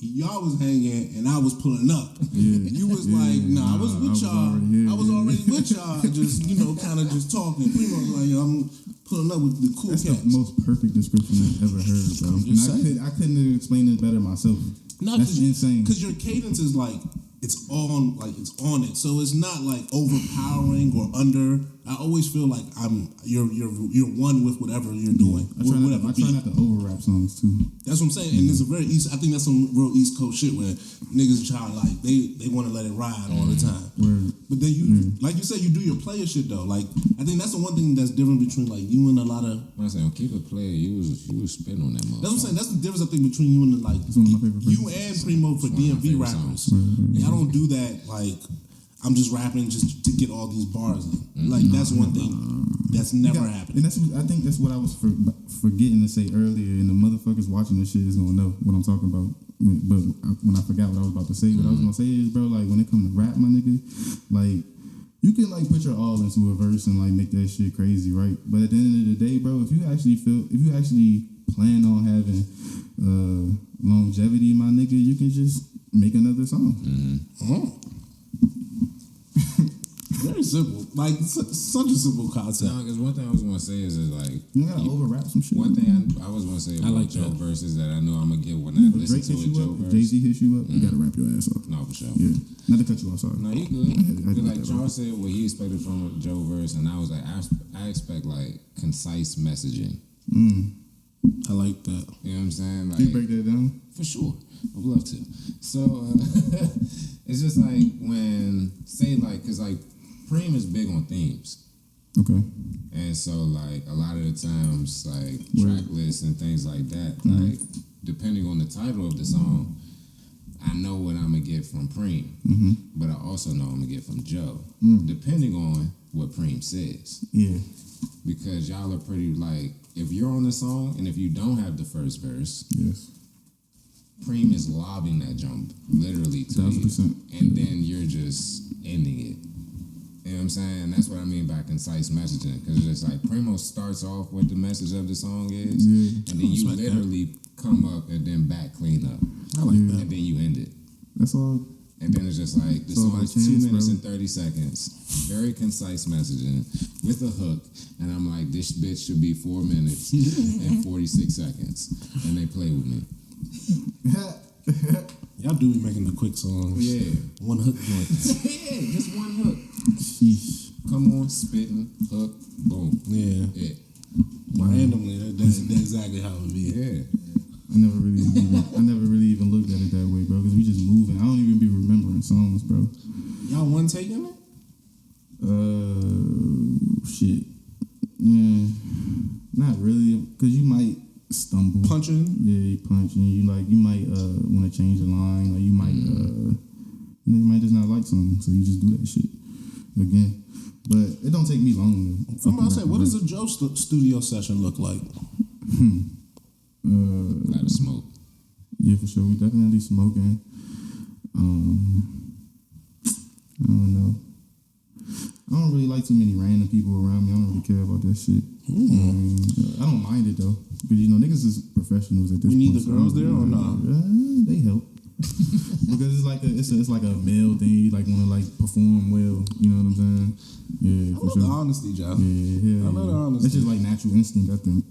y'all was hanging and I was pulling up. Yeah. You was like, nah, I was with y'all. already here, I was yeah. already with y'all, just kind of just talking. Primo was like, yo, I'm pulling up with the cool That's cats. the most perfect description I've ever heard, bro. I'm just saying. I couldn't have explained it better myself. That's insane. Because your cadence is like it's on it, so it's not like overpowering or under. I always feel like you're one with whatever you're doing. I try not to over rap songs too. That's what I'm saying, and it's a very East. I think that's some real East Coast shit where niggas try like they want to let it ride all the time. Word. But then you, like you said, you do your player shit though. Like I think that's the one thing that's different between like you and a lot of. when I say keep it player, you was spitting on that motherfucker. That's what I'm saying. That's the difference I think between you and like one of my favorite you and Primo for one of my DMV favorite rappers. songs. Y'all don't do that like. I'm just rapping just to get all these bars in. Like that's one thing that's never happened. And I think that's what I was forgetting to say earlier. And the motherfuckers watching this shit is gonna know what I'm talking about. But when I forgot what I was about to say, what I was gonna say is, bro, like when it comes to rap, my nigga, like you can like put your all into a verse and like make that shit crazy, right? But at the end of the day, bro, if you actually plan on having longevity, my nigga, you can just make another song. Very simple. Like such a simple concept. No, because one thing I was gonna say is like You gotta over rap some shit. one thing I was gonna say about like Joe that. verses that I know I'm gonna get when I If listen Drake to hits a you Joe up, if verse. Jay-Z hits you up, you gotta rap your ass off. No, for sure. Yeah. Not to cut you off, sorry. No, you good. I But did like that, Charles said, what he expected from a Joe verse, and I was like, I expect like concise messaging. I like that. You know what I'm saying? Can you Like break that down? for sure, I'd love to. So it's just like when because like Preem is big on themes. Okay. And so, like, a lot of the times, like, track lists and things like that, like, depending on the title of the song, I know what I'm going to get from Preem. But I also know I'm going to get from Joe, depending on what Preem says. Yeah. Because y'all are pretty, like, if you're on the song and if you don't have the first verse, Yes. Preem is lobbing that jump literally to you. 1,000%. And then you're just ending it. You know what I'm saying? That's what I mean by concise messaging. Because it's just like Primo starts off what the message of the song is, and then you literally come up and then back clean up. I like that. And then you end it. That's all. And then it's just like, the all song by is 2 chance, minutes bro. and 30 seconds. Very concise messaging with a hook. And I'm like, this bitch should be 4 minutes and 46 seconds. And they play with me. Y'all do be making the quick songs. Yeah. One hook joint. Yeah, just one hook. Sheesh. Come on, spitting, hook, boom. Yeah. Yeah. randomly. That's exactly how it would be. Yeah. I never really even looked at it that way, bro. Because we just moving. I don't even be remembering songs, bro. Y'all one taking it? Shit. Yeah, not really. Because you might stumble. Punching? Yeah, you punch, and you might want to change the line, or you might you might just not like something, so you just do that shit again. But it don't take me long. I'm about to say, what does a Joe studio session look like? A lot of smoke. Yeah, for sure. We definitely smoking. I don't know. I don't really like too many random people around me. I don't really care about that shit. I don't mind it though, because niggas is professionals at this point. We need the girls there or not? They help. Because it's like a male thing. You like want to like perform well. You know what I'm saying? Yeah, I love the honesty, Joe. Yeah, I love the honesty. It's just like natural instinct, I think.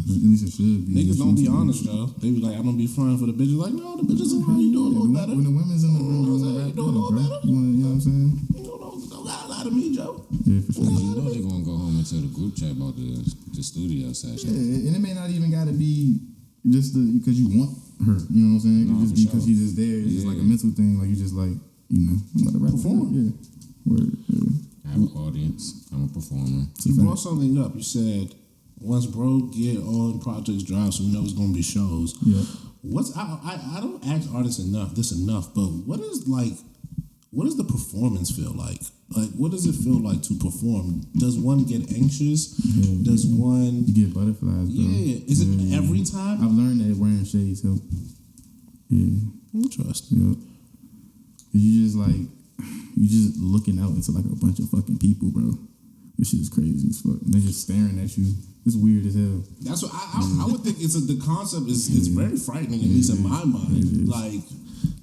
At least it should be. Niggas don't be honest, Joe. They be like, I'm gonna be fronting for the bitches. Like, no, the bitches around you doing a little better. When the women's in the room, you doing a little better. You know what I'm saying? You don't got a lot of me, Joe. Yeah, for sure. You know they're gonna go home and tell the group chat about the studio session. Yeah, and it may not even gotta be just because you want her. You know what I'm saying? No, just because she's just there. It's just like a mental thing. Like you just like I'm about to rap Perform. Yeah. Word. Yeah. I have an audience. I'm a performer. You brought something up. You said once bro get all projects drop, so we know it's gonna be shows. Yeah. I don't ask artists enough, but what is the performance feel like? Like, what does it feel like to perform? Does one get anxious? Yeah, Does one you get butterflies, bro. Yeah. Is it every time? I've learned that wearing shades help. Yeah. Interesting. Yeah. You just looking out into like a bunch of fucking people, bro. This shit is crazy as fuck. And they're just staring at you. It's weird as hell. That's what I would think. The concept is very frightening, at least in my mind. Like,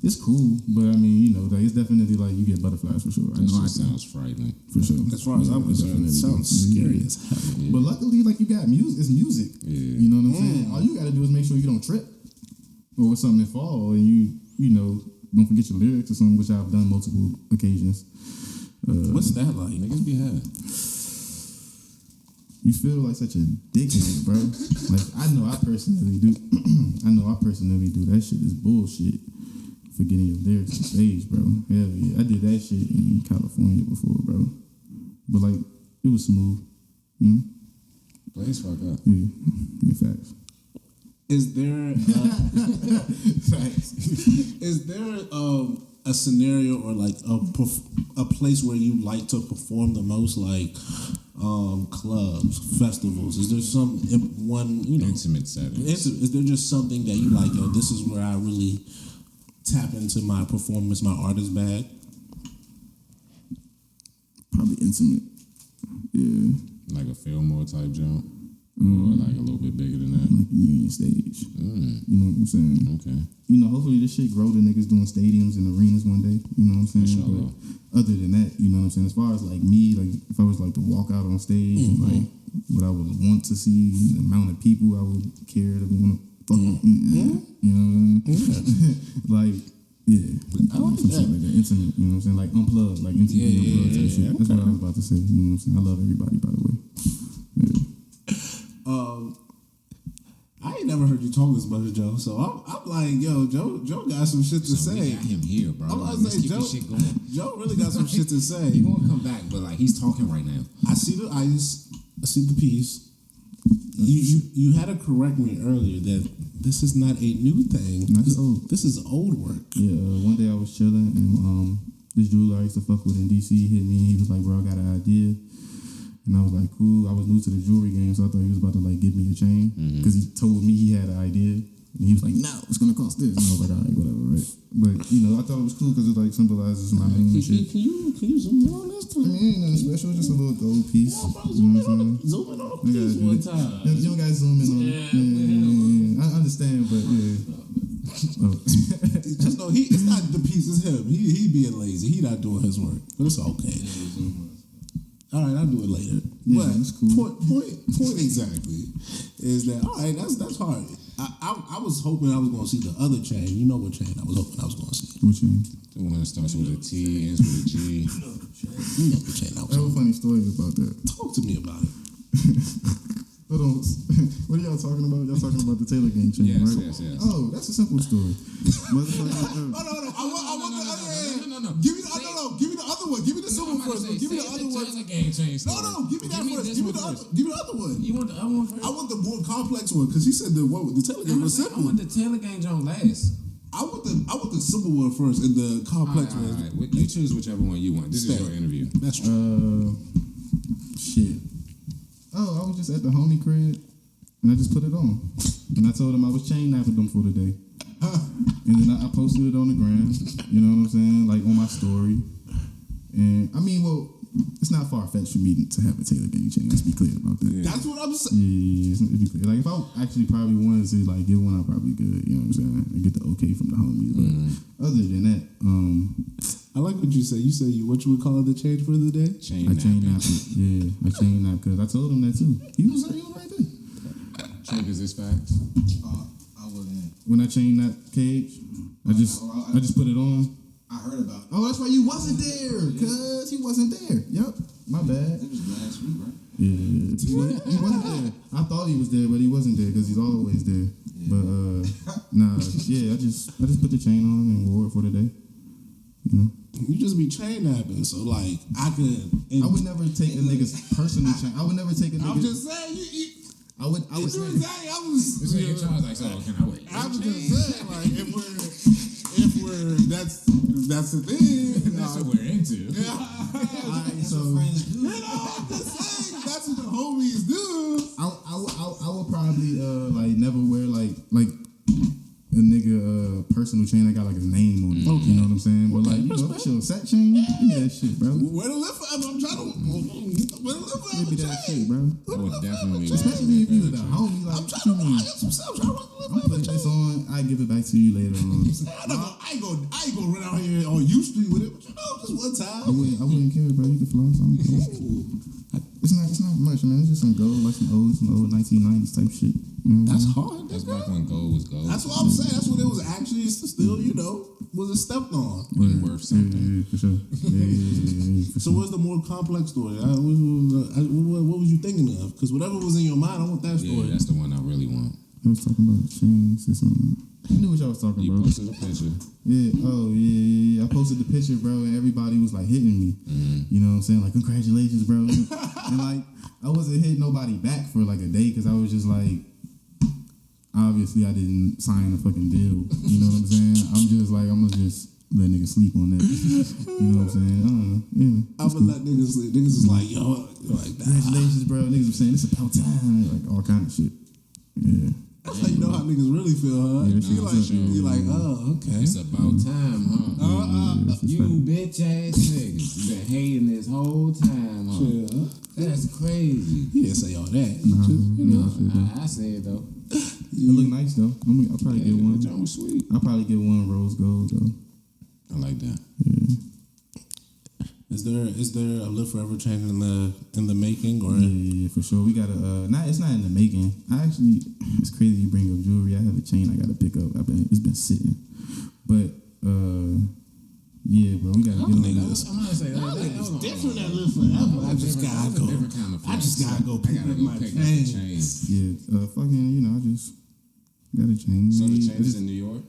it's cool, but I mean, like it's definitely like you get butterflies for sure. That shit sounds frightening. For sure. as far as I'm concerned, it sounds scary as hell. Yeah. But luckily, like you got music. It's music. Yeah. You know what I'm saying? All you gotta do is make sure you don't trip or something fall, and you don't forget your lyrics or something, which I've done multiple occasions. What's that like? Niggas be high. You feel like such a dickhead, bro. Like I know I personally do. That shit is bullshit. Forgetting your lyrics on stage, bro. Hell yeah, I did that shit in California before, bro. But like, it was smooth. Blaze fuck up. Yeah, facts. Is there is there a scenario or like a place where you like to perform the most, like clubs, festivals? Is there some one Intimate settings. Is there just something that you like? Yo, this is where I really tap into my performance, my artist bag. Probably intimate. Yeah. Like a Fillmore type jump? Or like a little bit bigger than that? Like Union Stage. You know what I'm saying? Okay. Hopefully this shit grow to niggas doing stadiums and arenas one day. You know what I'm saying? Inshallah. But other than that, you know what I'm saying? As far as like me, like if I was like to walk out on stage and like what I would want to see, the amount of people I would care to want to fuck with, you know what I'm saying? Like, yeah. I like some that. shit like that. Intimate, you know what I'm saying? Like unplugged, like MTV unplugged type shit. That's what I was about to say. You know what I'm saying? I love everybody, by the way. Yeah. I ain't never heard you talk this much, Joe. So I'm like, yo, Joe got some shit to So say. we got him here, bro. I'm about Let's to say, keep Joe, this shit going. Joe really got some shit to say. He gonna come back, but like he's talking right now. I see the ice. I see the piece. You had to correct me earlier that this is not a new thing. This is old work. Yeah, one day I was chilling and this jeweler I used to fuck with in DC hit me and he was like, bro, I got an idea. And I was like, cool. I was new to the jewelry game, so I thought he was about to like give me a chain because he told me he had an idea. And he was like, no, it's gonna cost this. And I was like, all right, whatever, right? But I thought it was cool because it like symbolizes my name and shit. Can you zoom in on this? I mean, ain't nothing special, just a little gold piece. Yeah, bro, You know what I'm saying? zoom in on a You gotta piece do one it. time. You don't gotta zoom in on it. Yeah. I understand, but yeah. Just know it's not the piece, it's him. He being lazy. He not doing his work. But it's okay. All right, I'll do it later. Yeah, but that's cool. Point exactly is that all right? That's hard. I was hoping I was going to see the other chain. You know what chain I was hoping I was going to see. What chain? The one that starts with a T, ends with a G. You know the chain I was I have a hoping. funny story about that. Talk to me about it. Hold on. What are y'all talking about? Y'all talking about the Taylor game chain, Yes, right? yes. Oh, that's a simple story. Hold on. I want the other end. No. Give me the other. Give me the other one. Give me the simple first. Give me the other one. Game change. No. Give me that first. Give me the other. Give me the other one. You want the other one first? I want the more complex one because he said the one with the Taylor game was I simple. want the Taylor game joint last. I want the simple one first and the complex All one. right. You choose whichever one you want. This is your interview. That's true. Shit. Oh, I was just at the homie crib and I just put it on. And I told him I was chain napping them for the day. And then I posted it on the gram. You know what I'm saying? Like on my story. And I mean, well, it's not far fetched for me to have a Taylor gang chain. Let's be clear about that. That's what I'm saying. Yeah, it'd be clear. Like if I actually probably wanted to like get one, I probably could. You know what I'm saying? And get the okay from the homies. But other than that, I like what you said. You said what you would call the change for the day? I chain nap it. Yeah, I chain nap because I told him that too. He was right there. Trip, is this facts? I wasn't. When I chained that cage, I just put it on. I heard about it. Oh, that's why you wasn't there, cause he wasn't there. Yep, my bad. It was last week, right? Yeah, he wasn't there. I thought he was there, but he wasn't there because he's always there. Yeah. But nah, yeah, I just put the chain on and wore it for the day. You know, You just be chain napping, so like I could. I would never take a nigga's personal chain. I would never take a nigga's. I'm just saying. I would This say. is saying I was. This is your charge. Like, so can I wait? I was just saying, like, if we're, that's the thing. That's what we're into. Alright, so I'm just saying, that's what the homies do. I would probably like never wear like a nigga personal chain that got like his name on it. You know what I'm saying? But like, you know, that's your set chain. Give me that shit, bro. Where to live forever? I'm trying to. Where to live forever? Give me that shit, bro. I would definitely. Especially if you the homie, like, I'm trying to. I got some stuff. I'm trying to live I'm putting this on. I give it back to you later on. I ain't gonna run out here on U Street with it, but you know, just one time. I wouldn't care, bro. You can floss. I don't care. It's not much, man. It's just some gold, like some old 1990s type shit. You know That's what hard. That's back when gold was gold. That's what I'm saying. That's what it was actually still, you know, was a stepped on. Worth something. Yeah, for sure. Yeah, for So what's the more complex story? What was you thinking of? Because whatever was in your mind, I want that Yeah, story. that's the one I really want. I was talking about chains or something. I knew what y'all was talking You about. posted a picture. Yeah. Oh, yeah. I posted the picture, bro, and everybody was like hitting me. You know what I'm saying? Like, congratulations, bro. And like, I wasn't hitting nobody back for like a day because I was just like, obviously, I didn't sign a fucking deal. You know what I'm saying? I'm just like, I'm gonna just let niggas sleep on that. You know what I'm saying? Yeah. I'm gonna let niggas sleep. Niggas is like, yo, like that. Congratulations, bro. Niggas were saying it's about time. Like all kind of shit. Yeah. That's how you know how niggas really feel, huh? Yeah, You like, oh, okay. It's about time, huh? You bitch ass niggas. You been hating this whole time, huh? Yeah. That's crazy. He didn't say all that. He just, you know. I say it though. It look nice though. I'll probably get one. That was sweet. I'll probably get one rose gold though. I like that. Yeah. Is there a Live Forever change in the making or? Yeah, for sure. We gotta. It's not in the making. It's crazy you bring up jewelry. I have a chain I gotta pick up. It's been sitting, but yeah, bro, we gotta get on that. I'm gonna say It's different than Live Forever. I just gotta go. I just gotta go pick up my chain. Yeah, fucking. You know, I just got a chain. So the chain is in New York.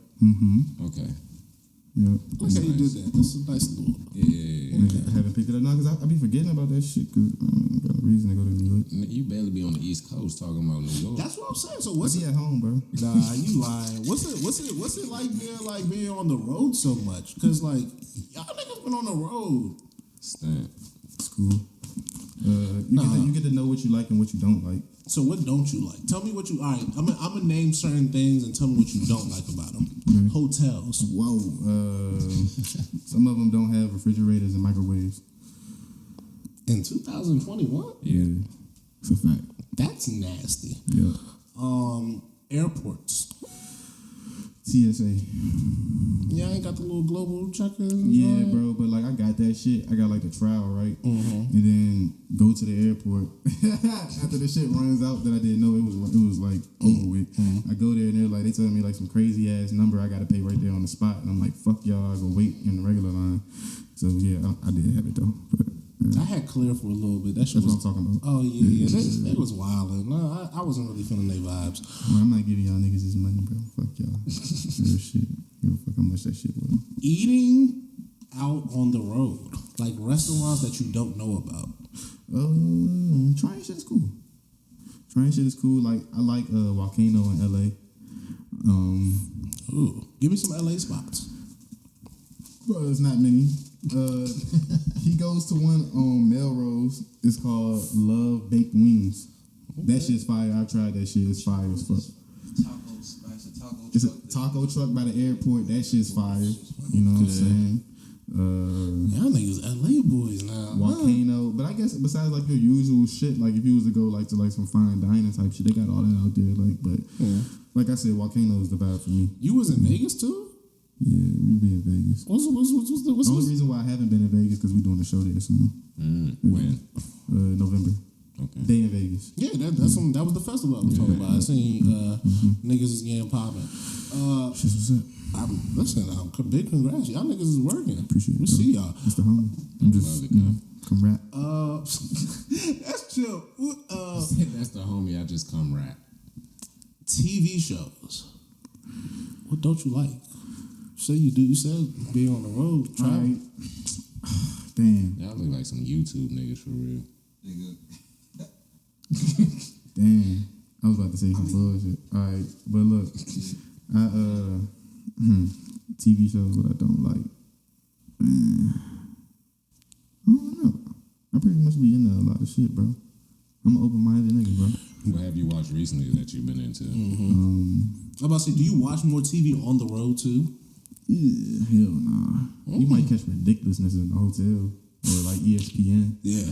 Okay. Yeah. Okay, you did that. That's a nice little. Yeah. I haven't picked it up now because I be forgetting about that shit because I got a reason to go to New York. You barely be on the East Coast talking about New York. That's what I'm saying. So I what's be it? at home, bro. Nah, you lying. What's it like being on the road so much? Cause like y'all niggas been on the road. Stamp. It's cool. You get to know what you like and what you don't like. So what don't you like? Tell me what you. All right, I'm gonna name certain things and tell me what you don't like about them. Hotels. Whoa. Some of them don't have refrigerators and microwaves. In 2021. Yeah, it's a fact. That's nasty. Yeah. Airports. TSA. Yeah, I ain't got the little global check-in. Yeah, bro, but like I got that shit. I got like the trial, right? And then go to the airport. After the shit runs out that I didn't know it was like over with. I go there and they're like, they tell me like some crazy ass number I gotta pay right there on the spot. And I'm like, fuck y'all, I go wait in the regular line. So yeah, I did have it though. But I had Clear for a little bit. That shit That's was, what I'm talking about. oh yeah. They was wildin'. No, I wasn't really feeling their vibes. Well, I'm not giving y'all niggas this money, bro. Fuck y'all. Real shit. Give a fuck how much that shit was. Eating out on the road, like restaurants that you don't know about. Trying shit is cool. Trying shit is cool. Like I like Volcano in LA. Ooh, give me some LA spots. Well, there's not many. He goes to one on Melrose. It's called Love Baked Wings. Okay. That shit's fire. I tried that shit. It's fire as fuck. It's a taco truck by the airport. That shit's fire. You know what I'm saying? Y'all niggas LA boys now. Volcano. But I guess besides like your usual shit, like if you was to go like to like some fine dining type shit, they got all that out there. Like, but like I said, Volcano is the vibe for me. You was in Vegas too? Yeah, we be in Vegas. What's the only reason why I haven't been in Vegas because we doing a show there soon. When? November. Okay. Day in Vegas. Yeah, that was the festival I was talking about. I seen niggas is getting popping. Shit, what's up? Big congrats. Y'all niggas is working. Appreciate it. We see y'all. That's the homie. I'm just come rap. That's chill. That's the homie. I just come rap. TV shows. What don't you like? Say you do. You said being on the road, travel. Damn. Y'all look like some YouTube niggas for real. Damn. I was about to say some bullshit. Alright, but look, TV shows what I don't like. Man. I don't know. I pretty much be into a lot of shit, bro. I'm an open-minded nigga, bro. What have you watched recently that you've been into? I'm about to say, do you watch more TV on the road too? Yeah, hell nah. You might catch ridiculousness in the hotel or like ESPN. Yeah.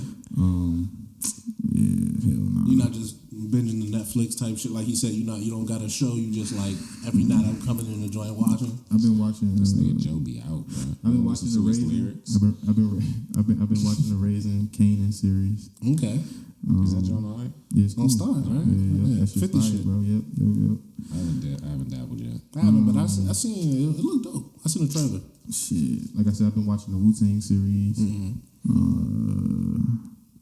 Yeah, hell nah. You're not just binging the Netflix type shit like he said. You don't got a show. You just like every night I'm coming in the joint watching. I've been watching. This nigga Joe be out, bro. I've been watching the Raisin. I've been watching the Raisin Kanan series. Okay. Is that John alright? Yeah, it's cool. On Star, right? Yeah. That shit's 50 fire, shit, bro. Yep. I haven't dabbled yet. I haven't, but I seen it looked dope. I seen the trailer. Shit, like I said, I've been watching the Wu-Tang series. I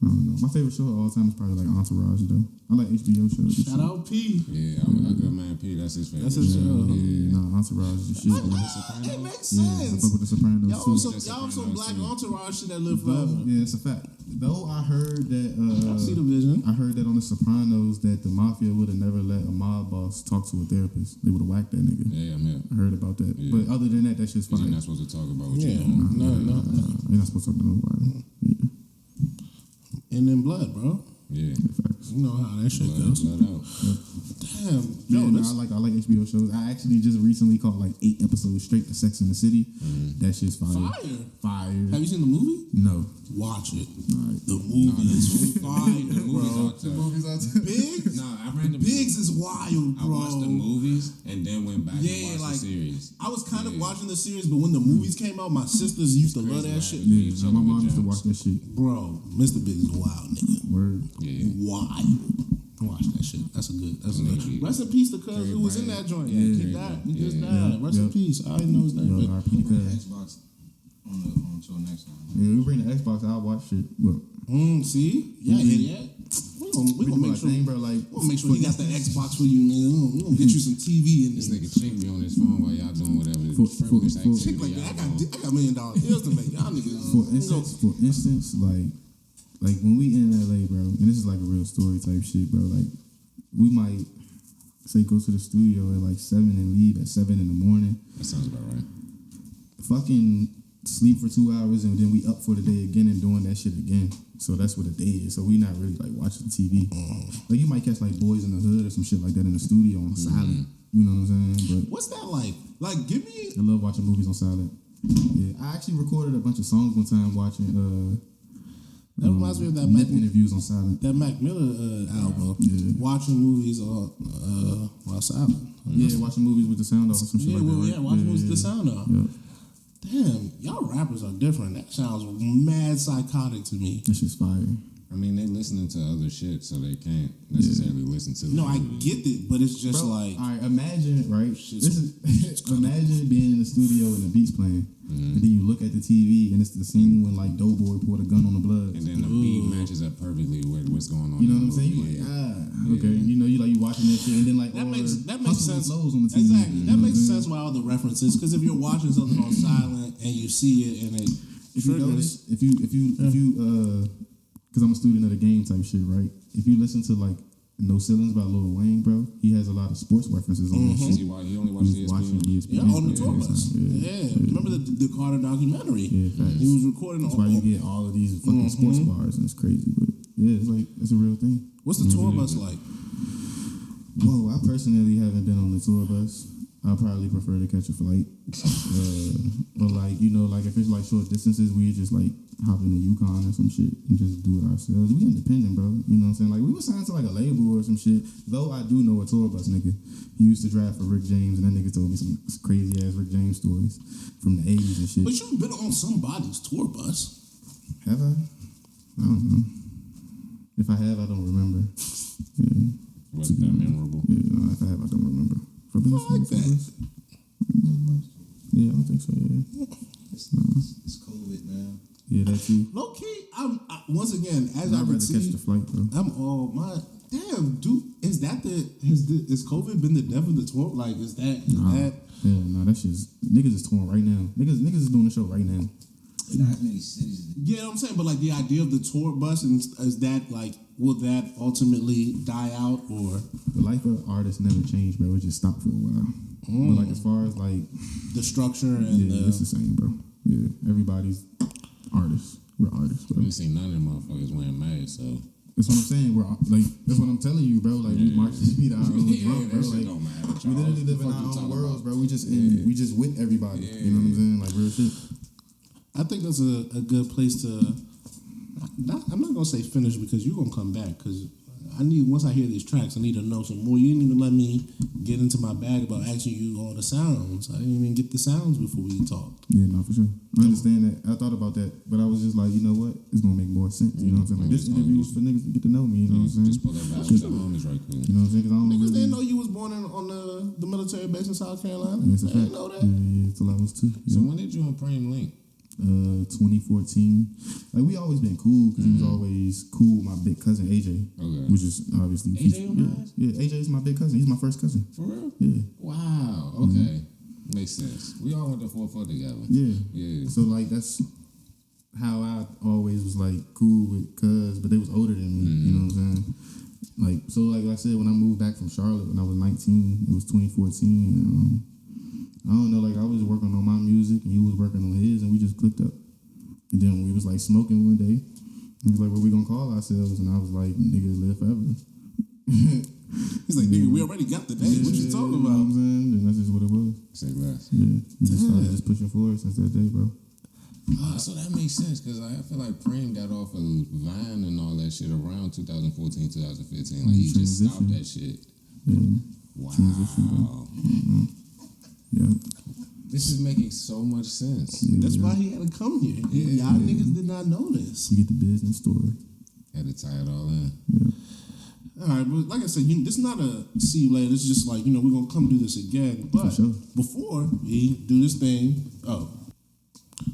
don't know. My favorite show of all time is probably like Entourage, though. I like HBO shows. Shout out P. Yeah, I'm a good man. P. That's his favorite. That's his show. Yeah, no, Entourage is the shit. It makes Yeah, I sense. fuck with the Sopranos Y'all too. some black entourage shit that live forever. Yeah, it's a fact. Though I heard that I see the vision. I heard that on the Sopranos that the mafia would have never let a mob boss talk to a therapist. They would have whacked that nigga. Yeah, I'm here. I heard about that. Yeah. But other than that, that shit's You're fine. not supposed to talk about what Yeah, you're doing. no. You're not supposed to talk to nobody. Yeah. And then blood, bro. Yeah. Facts. You know how that shit goes. Blood out. Damn, Yeah, yo, no, I like HBO shows. I actually just recently caught like 8 episodes straight to Sex in the City. That shit's fire. Fire. Fire. Have you seen the movie? No. Watch it. Alright. The movie is fire, The movies bro. out there. Biggs? No, I ran the Biggs is wild, I bro. watched the movies and then went back and Yeah, watched like the series. I was kind of watching the series, but when the movies came out, my sisters used to love that shit. Yeah, so my mom used to watch that shit. Bro, Mr. Biggs is a wild nigga. Word. Yeah. Wild. Watch that shit. That's a good. Nigga. Rest in peace to cuz who was in that joint. Yeah, he died. He just died. Rest in peace. I didn't know his name. Yo, But RP cuz. Xbox on tour next time. Yeah, we bring the Xbox. I'll watch shit. Well, see, yeah, idiot. We gonna make sure. bro. Like, We gonna make sure he got the Xbox for you, nigga. We gonna get you some TV in This there. nigga chick be on his phone while y'all doing whatever frivolous for- activity Chick like y'all that. I doing. got $1 million deals to make. Y'all niggas. for instance, like when we in LA, bro, and this is like a real story type shit, bro. Like, we might say go to the studio at like 7 and leave at 7 in the morning. That sounds about right. Fucking sleep for 2 hours and then we up for the day again and doing that shit again. So that's what a day is. So we not really like watching TV. Like you might catch like Boys in the Hood or some shit like that in the studio on silent. You know what I'm saying? But What's that like? Like, give me. I love watching movies on silent. Yeah, I actually recorded a bunch of songs one time watching That reminds me of that Nip Mac, interviews on silent. that Mac Miller album. Yeah. Watching movies while silent. Yeah, watching movies with the sound off or some shit Yeah, like well, that. yeah, watching movies with the sound off. Yeah. Damn, y'all rappers are different. That sounds mad psychotic to me. That shit's fire. I mean, they listening to other shit, so they can't necessarily listen to. No, I get it, but it's just Bro, like all right, imagine, right? Shit's This is imagine being in the studio and the beat's playing, and then you look at the TV and it's the scene when like Doughboy poured a gun on the blood, And then the beat matches up perfectly with what's going on. you know in what I'm the saying? movie. You like, okay, you know, you watching that shit, and then like That makes Hustle and sense. Flows on the TV. Exactly. you That know makes what I'm sense why all the references. Because if you're watching something on silent and you see it and it If you notice, if you, because I'm a student of the game type shit, right? If you listen to like No Ceilings by Lil Wayne, bro, he has a lot of sports references on that shit. He only watches He was watching ESPN. Yeah, on the tour Yeah, bus. yeah. Yeah. Remember the Carter documentary? Yeah, facts. He was recording That's all. why you get all of these fucking sports bars, and it's crazy. But yeah, it's like it's a real thing. What's the tour bus like? Whoa, I personally haven't been on the tour bus. I probably prefer to catch a flight, but like like if it's like short distances, we just like hop in the Yukon or some shit and just do it ourselves. We independent, bro. You know what I'm saying? Like we were signed to like a label or some shit. Though I do know a tour bus nigga. He used to drive for Rick James, and that nigga told me some crazy ass Rick James stories from the '80s and shit. But you've been on somebody's tour bus. Have I? I don't know. If I have, I don't remember. Yeah. Wasn't that memorable? Yeah, no, if I have, I don't remember. I like that. Yeah, I don't think so. Yeah, It's COVID, man. yeah, that too. Low key, once again, as I I'd can rather catch see, the flight, bro. I'm all my damn dude. Is COVID been the death of the tour? Like, is that Yeah, no, that shit's niggas is touring right now. Niggas is doing the show right now. Not as many cities. Yeah, you know what I'm saying, but like the idea of the tour bus, and is that like, will that ultimately die out, or The life of artists never changed, bro. It just stopped for a while. But like as far as like, the structure and yeah, it's the same, bro. Yeah, everybody's artists. We're artists, bro. We seen none of them motherfuckers wearing masks, so. That's what I'm saying. We're like, that's what I'm telling you, bro. Like we march to beat our own drum, bro. that shit Like don't matter, we Charles. literally live in What the our fuck you own talking worlds, about? bro. We just with everybody. You know what I'm saying? Like real shit. I think that's a good place to. I'm not gonna say finish because you're gonna come back because once I hear these tracks, I need to know some more. You didn't even let me get into my bag about asking you all the sounds. I didn't even get the sounds before we talked. Yeah, no, for sure. I understand that. I thought about that, but I was just like, you know what? It's gonna make more sense. You know what I'm saying? Like this interview is for niggas to get to know me. You know what I'm saying? Just pull that back with your homies right quick. You know what I'm saying? Because I don't Niggas really. didn't know you was born on the military base in South Carolina. Yeah, it's a They didn't fact. know that. Yeah, it's a levels too. So Yeah. when did you and Preem link? 2014. Like we always been cool because he was always cool with my big cousin AJ, Okay. which is obviously AJ on yeah, Mars? yeah. AJ is my big cousin. He's my first cousin. For real? Yeah, Wow. Okay. Makes sense. We all went to 4-4 together. yeah. Yeah. So like that's how I always was like cool with cuz, but they was older than me. You know what I'm saying? Like so, like I said, when I moved back from Charlotte when I was 19, it was 2014. I don't know, like I was working on my music and he was working on his, and we just clicked up. And then we was like smoking one day. He was like, "What we gonna call ourselves?" And I was like, "Nigga, live forever." He's like, nigga, we already got the name. What you talking You know what I'm about? saying? And that's just what it was. Say less. Yeah, we just started just pushing forward since that day, bro. So that makes sense because I feel like Preem got off of Vine and all that shit around 2014, 2015. Like he just stopped that shit. Yeah, Wow. yeah. This is making so much sense. That's why he had to come here. Y'all niggas did not know this. You get the business story. Had to tie it all in. All right, but like I said, this is not a see you later. It's just like, we're going to come do this again. But For sure. before we do this thing,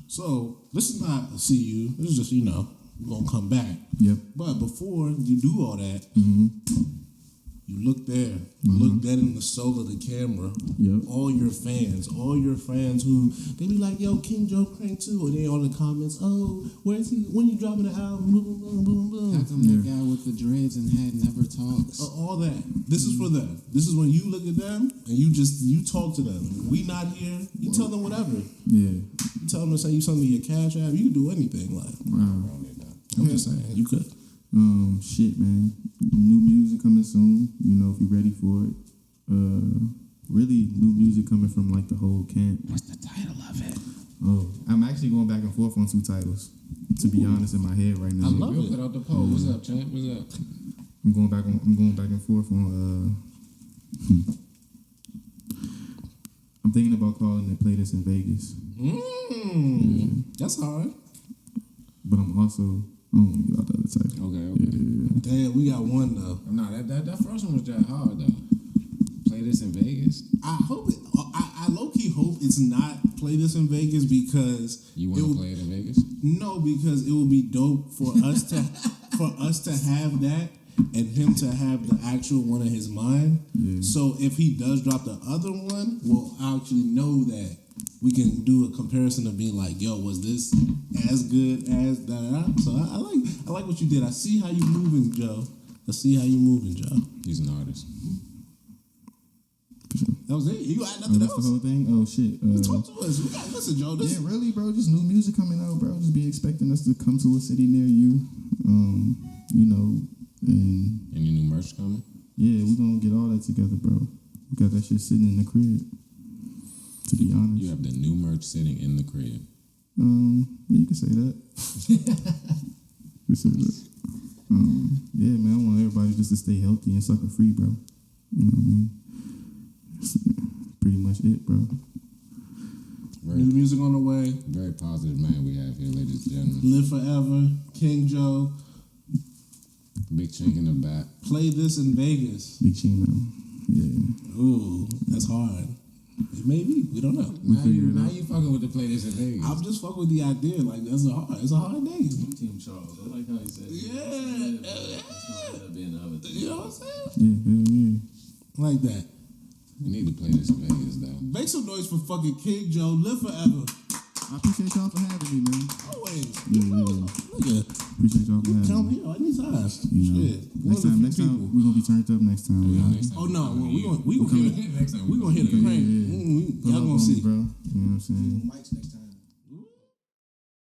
so this is not a see you. This is just, we're going to come back. Yep. But before you do all that, you look there, look dead in the soul of the camera. Yep. All your fans who they be like, "Yo, King Joe Crank too," or they all in the comments, "Oh, where's he? When you dropping the album?" Boom, boom, boom, boom. How come that guy with the dreads and hat never talks? All that. This is for them. This is when you look at them and you talk to them. We not here. You tell them whatever. Yeah. You tell them to send you something to your Cash App. You can do anything. Like, Wow. I'm just saying, you could. Shit, man. New music coming soon. If you're ready for it. Really new music coming from like the whole camp. What's the title of it? Oh, I'm actually going back and forth on 2 titles. To be honest, in my head right now. I love We'll it. put out the poll. What's up, champ? What's up? I'm going back and forth on. I'm thinking about calling it "Play This in Vegas," That's hard. but I'm also. I don't want to get out the other title. Okay. Damn, we got one though. No, that first one was that hard though. Play This in Vegas. I hope it. I low key it's not play this in Vegas because You want to play it in Vegas? no, because it would be dope for us to have that and him to have the actual one in his mind. Yeah. So if he does drop the other one, we'll actually know that we can do a comparison of being like, yo, was this as good as that? So I like what you did. I see how you moving, Joe. He's an artist. That was it. You got nothing That's else? the whole thing? Oh, shit. Talk to us. We got listen, Joe. This Yeah, really, bro. Just new music coming out, bro. Just be expecting us to come to a city near you. You know, and Any new merch coming? yeah, we're gonna get all that together, bro. We got that shit sitting in the crib. To be honest. You have the new merch sitting in the crib. Yeah, you can say that. You can say that. Yeah, man, I want everybody just to stay healthy and sucker free, bro. You know what I mean? That's pretty much it, bro. new music on the way. Very positive man we have here, ladies and gentlemen. Live forever. King Joe. Big chink in the back. Play this in Vegas. Big Chino. Yeah. Ooh, that's hard. It may be. We don't know. Now you fucking with the play this in Vegas. I'm just fucking with the idea. Like it's a hard name. Team Charles. I like how he said Yeah. being the other thing. You know what I'm saying? Yeah. Like that. We need to play this in Vegas though. Make some noise for fucking King Joe. Live forever. I appreciate y'all for having me, man. Always. Yeah. Nigga, Appreciate y'all for come having me. here anytime. You know, Shit. next time we're gonna be turned up next time. Yeah, man. next time Oh no, we gonna next time hit a crank. Put Y'all up gonna on see. me, bro. You know what I'm saying? Mics next time.